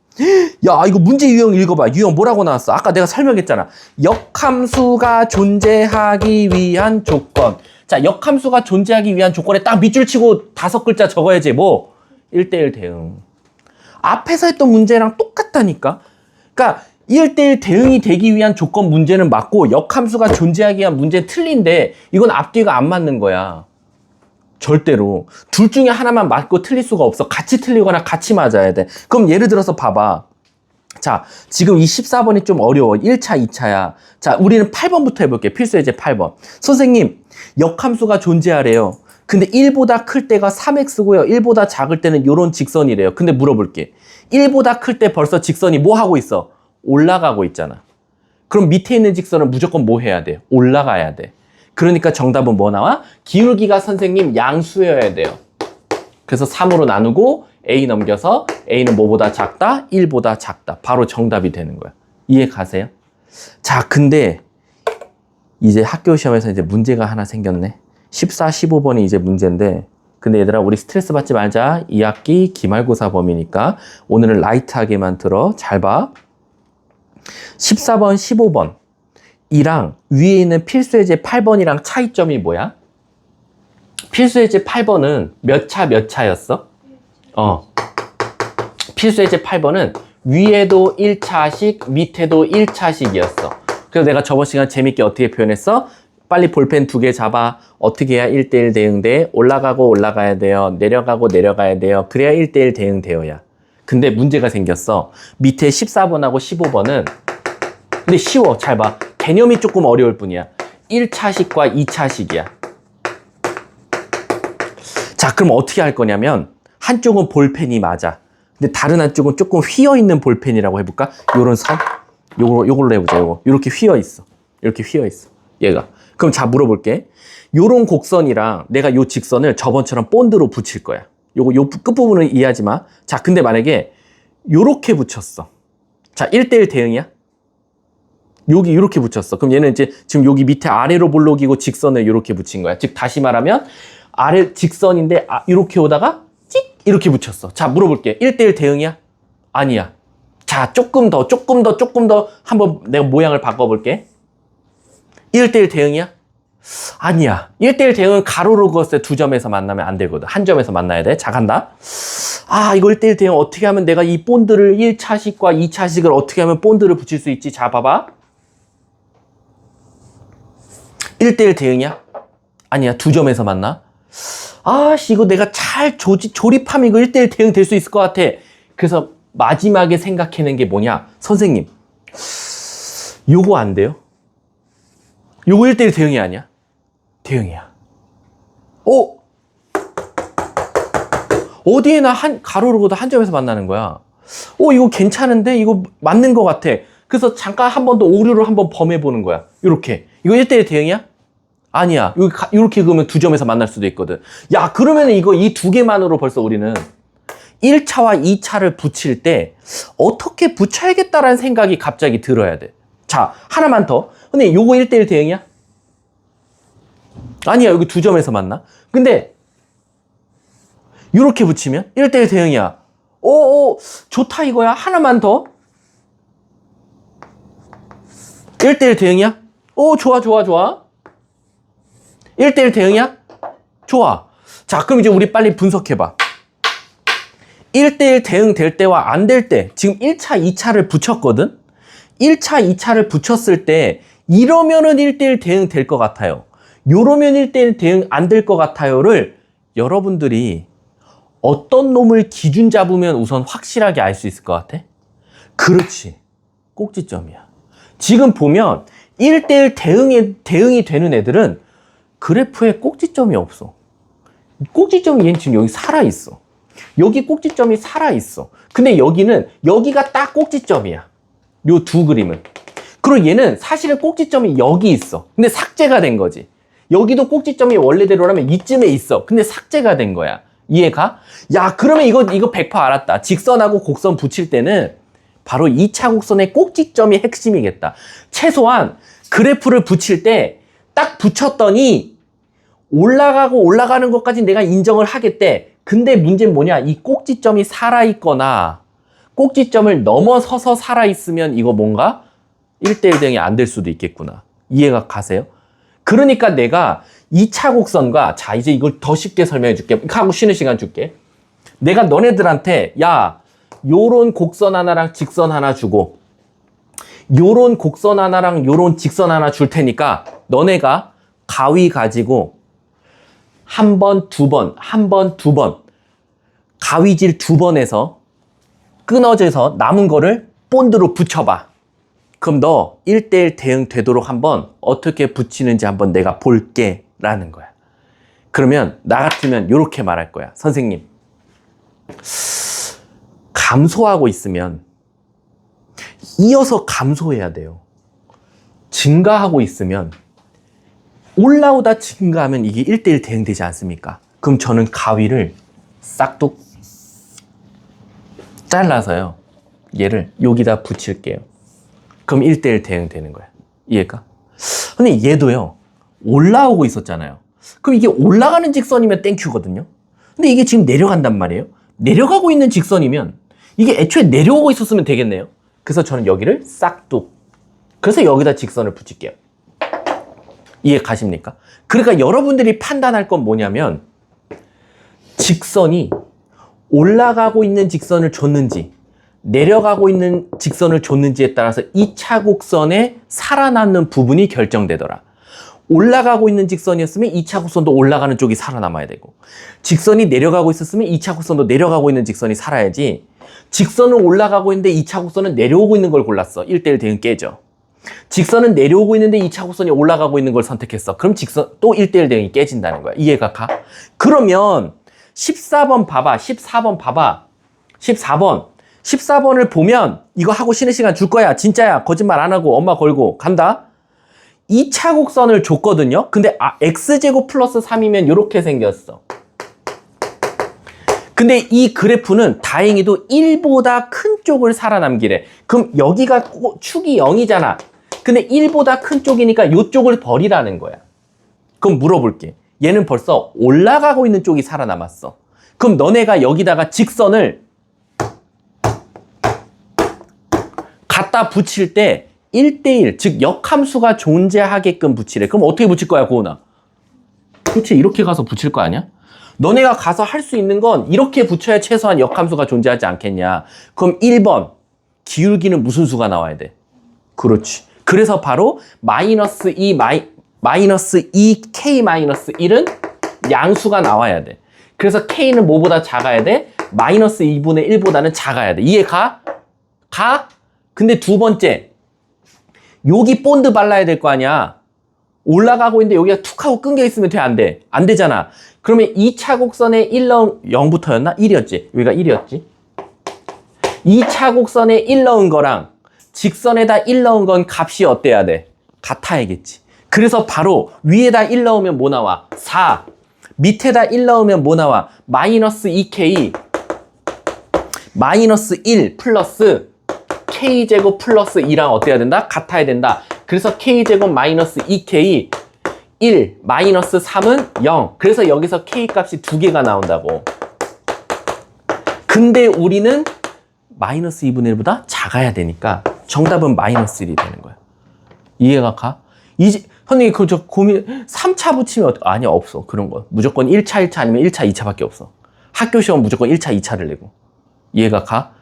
야, 이거 문제 유형 읽어봐. 유형 뭐라고 나왔어? 아까 내가 설명했잖아. 역함수가 존재하기 위한 조건. 자, 역함수가 존재하기 위한 조건에 딱 밑줄 치고 5글자 적어야지. 뭐? 1대1 대응. 앞에서 했던 문제랑 똑같다니까. 그러니까 1대1 대응이 되기 위한 조건 문제는 맞고 역함수가 존재하기 위한 문제는 틀린데 이건 앞뒤가 안 맞는 거야. 절대로. 둘 중에 하나만 맞고 틀릴 수가 없어. 같이 틀리거나 같이 맞아야 돼. 그럼 예를 들어서 봐봐. 자, 지금 이 14번이 좀 어려워. 1차, 2차야. 자, 우리는 8번부터 해볼게. 필수 예제 8번. 선생님, 역함수가 존재하래요. 근데 1보다 클 때가 3x고요. 1보다 작을 때는 이런 직선이래요. 근데 물어볼게. 1보다 클 때 벌써 직선이 뭐 하고 있어? 올라가고 있잖아. 그럼 밑에 있는 직선은 무조건 뭐 해야 돼? 올라가야 돼. 그러니까 정답은 뭐 나와? 기울기가 선생님 양수여야 돼요. 그래서 3으로 나누고 a 넘겨서 a는 뭐보다 작다? 1보다 작다. 바로 정답이 되는 거야. 이해 가세요? 자, 근데 이제 학교 시험에서 이제 문제가 하나 생겼네. 14, 15번이 이제 문제인데, 근데 얘들아, 우리 스트레스 받지 말자. 2학기 기말고사 범위니까 오늘은 라이트하게만 들어. 잘 봐. 14번, 15번 이랑 위에 있는 필수예제 8번이랑 차이점이 뭐야? 필수예제 8번은 몇 차였어? 필수예제 8번은 위에도 1차씩, 밑에도 1차씩이었어. 그래서 내가 저번 시간 재밌게 어떻게 표현했어? 빨리 볼펜 2개 잡아. 어떻게 해야 1대1 대응돼? 올라가고 올라가야 돼요. 내려가고 내려가야 돼요. 그래야 1대1 대응되어야. 근데 문제가 생겼어. 밑에 14번하고 15번은 근데 쉬워. 잘 봐. 개념이 조금 어려울 뿐이야. 1차식과 2차식이야. 자, 그럼 어떻게 할 거냐면 한쪽은 볼펜이 맞아. 근데 다른 한쪽은 조금 휘어있는 볼펜이라고 해볼까? 요런 선? 요걸로 해보자. 요렇게 휘어있어. 이렇게 휘어있어. 얘가. 그럼 자, 물어볼게. 요런 곡선이랑 내가 요 직선을 저번처럼 본드로 붙일 거야. 요 끝부분은 이해하지 마. 자, 근데 만약에 요렇게 붙였어. 자, 1대1 대응이야? 여기 이렇게 붙였어. 그럼 얘는 이제 지금 여기 밑에 아래로 볼록이고 직선을 이렇게 붙인 거야. 즉 다시 말하면 아래 직선인데 이렇게 오다가 찍 이렇게 붙였어. 자, 물어볼게. 1대1 대응이야? 아니야. 자, 조금 더 한번 내가 모양을 바꿔볼게. 1대1 대응이야? 아니야. 1대1 대응은 가로로 그었을 때 두 점에서 만나면 안 되거든. 한 점에서 만나야 돼. 자, 간다. 이거 1대1 대응 어떻게 하면 내가 이 본드를 1차식과 2차식을 어떻게 하면 본드를 붙일 수 있지? 자, 봐봐. 1대1 대응이야? 아니야. 두 점에서 만나. 이거 내가 잘 조립하면 이거 1대1 대응 될 수 있을 것 같아. 그래서 마지막에 생각해낸 게 뭐냐? 선생님, 요거 안 돼요? 요거 1대1 대응이 아니야? 대응이야. 어디에나 가로로 한 점에서 만나는 거야. 이거 괜찮은데? 이거 맞는 것 같아. 그래서 잠깐 한 번 더 오류를 한번 범해보는 거야. 이렇게. 이거 1대1 대응이야? 아니야. 이렇게 그으면 두 점에서 만날 수도 있거든. 야, 그러면 이거 이 두 개만으로 벌써 우리는 1차와 2차를 붙일 때 어떻게 붙여야겠다라는 생각이 갑자기 들어야 돼. 자, 하나만 더. 근데 요거 1대1 대응이야? 아니야. 여기 두 점에서 만나. 근데 이렇게 붙이면 1대1 대응이야. 오, 좋다 이거야. 하나만 더. 1대1 대응이야? 오, 좋아. 1대1 대응이야? 좋아. 자, 그럼 이제 우리 빨리 분석해봐. 1대1 대응 될 때와 안 될 때, 지금 1차, 2차를 붙였거든? 1차, 2차를 붙였을 때, 이러면은 1대1 대응 될 것 같아요. 요러면 1대1 대응 안 될 것 같아요를 여러분들이 어떤 놈을 기준 잡으면 우선 확실하게 알 수 있을 것 같아? 그렇지. 꼭지점이야. 지금 보면 1대1 대응이 되는 애들은 그래프에 꼭지점이 없어. 꼭지점이 얘는 지금 여기 살아있어. 여기 꼭지점이 살아있어. 근데 여기가 딱 꼭지점이야. 요 두 그림은. 그리고 얘는 사실은 꼭지점이 여기 있어. 근데 삭제가 된 거지. 여기도 꼭지점이 원래대로라면 이쯤에 있어. 근데 삭제가 된 거야. 이해가? 야, 그러면 이거 100% 알았다. 직선하고 곡선 붙일 때는 바로 2차 곡선의 꼭지점이 핵심이겠다. 최소한 그래프를 붙일 때 딱 붙였더니 올라가는 것까지 내가 인정을 하겠대. 근데 문제는 뭐냐? 이 꼭지점이 살아있거나 꼭지점을 넘어서서 살아있으면 이거 뭔가 1대1 대응이 안 될 수도 있겠구나. 이해가 가세요? 그러니까 내가 2차 곡선과, 자, 이제 이걸 더 쉽게 설명해 줄게. 하고 쉬는 시간 줄게. 내가 너네들한테, 야, 요런 곡선 하나랑 직선 하나 주고, 요런 곡선 하나랑 요런 직선 하나 줄 테니까, 너네가 가위 가지고, 한 번, 두 번, 가위질 2번에서 끊어져서 남은 거를 본드로 붙여봐. 그럼 너 1대1 대응 되도록 한번 어떻게 붙이는지 한번 내가 볼게 라는 거야. 그러면 나 같으면 이렇게 말할 거야. 선생님, 감소하고 있으면 이어서 감소해야 돼요. 증가하고 있으면 올라오다 증가하면 이게 1대1 대응되지 않습니까? 그럼 저는 가위를 싹둑 잘라서요, 얘를 여기다 붙일게요. 그럼 1대1 대응되는 거야. 이해가? 근데 얘도요, 올라오고 있었잖아요. 그럼 이게 올라가는 직선이면 땡큐거든요. 근데 이게 지금 내려간단 말이에요. 내려가고 있는 직선이면 이게 애초에 내려오고 있었으면 되겠네요. 그래서 저는 여기를 싹둑, 그래서 여기다 직선을 붙일게요. 이해 가십니까? 그러니까 여러분들이 판단할 건 뭐냐면, 직선이 올라가고 있는 직선을 줬는지 내려가고 있는 직선을 줬는지에 따라서 2차 곡선에 살아남는 부분이 결정되더라. 올라가고 있는 직선이었으면 2차 곡선도 올라가는 쪽이 살아남아야 되고, 직선이 내려가고 있었으면 2차 곡선도 내려가고 있는 직선이 살아야지, 직선은 올라가고 있는데 2차 곡선은 내려오고 있는 걸 골랐어. 1대1 대응 깨져. 직선은 내려오고 있는데 2차 곡선이 올라가고 있는 걸 선택했어. 그럼 직선 또 1대1 대응이 깨진다는 거야. 이해가 가? 그러면 14번 봐봐. 14번 봐봐. 14번을 보면 이거 하고 쉬는 시간 줄 거야. 진짜야. 거짓말 안 하고 엄마 걸고 간다. 2차 곡선을 줬거든요. 근데 x제곱 플러스 3이면 이렇게 생겼어. 근데 이 그래프는 다행히도 1보다 큰 쪽을 살아남기래. 그럼 여기가 축이 0이잖아. 근데 1보다 큰 쪽이니까 이쪽을 버리라는 거야. 그럼 물어볼게. 얘는 벌써 올라가고 있는 쪽이 살아남았어. 그럼 너네가 여기다가 직선을 갖다 붙일 때 1대1, 즉 역함수가 존재하게끔 붙이래. 그럼 어떻게 붙일 거야, 고은아? 그렇지, 이렇게 가서 붙일 거 아니야? 너네가 가서 할 수 있는 건 이렇게 붙여야 최소한 역함수가 존재하지 않겠냐. 그럼 1번, 기울기는 무슨 수가 나와야 돼? 그렇지. 그래서 바로 마이너스 2k-1은 양수가 나와야 돼. 그래서 k는 뭐보다 작아야 돼? 마이너스 2분의 1보다는 작아야 돼. 이해가? 가? 근데 두 번째, 여기 본드 발라야 될 거 아니야. 올라가고 있는데 여기가 툭 하고 끊겨 있으면 돼, 안 돼? 안 되잖아. 그러면 2차 곡선에 1 넣은 0부터였나? 1이었지. 여기가 1이었지. 2차 곡선에 1 넣은 거랑 직선에다 1 넣은 건 값이 어때야 돼? 같아야겠지. 그래서 바로 위에다 1 넣으면 뭐 나와? 4. 밑에다 1 넣으면 뭐 나와? 마이너스 2k 마이너스 1 플러스 k제곱 플러스 2랑 어때야 된다? 같아야 된다. 그래서 k제곱 마이너스 2k 1 마이너스 3은 0. 그래서 여기서 k 값이 2개가 나온다고. 근데 우리는 마이너스 2분의 1보다 작아야 되니까 정답은 마이너스 1이 되는 거야. 이해가 가? 이제 선생님 저 고민 3차 붙이면 아니야 없어 그런 거. 무조건 1차 1차 아니면 1차 2차밖에 없어. 학교 시험 무조건 1차 2차를 내고. 이해가 가?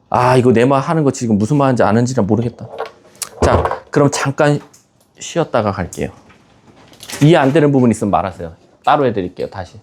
아 이거 내 말 하는 거 지금 무슨 말인지 아는지는 모르겠다. 자 그럼 잠깐 쉬었다가 갈게요. 이해 안 되는 부분 있으면 말하세요. 따로 해드릴게요 다시.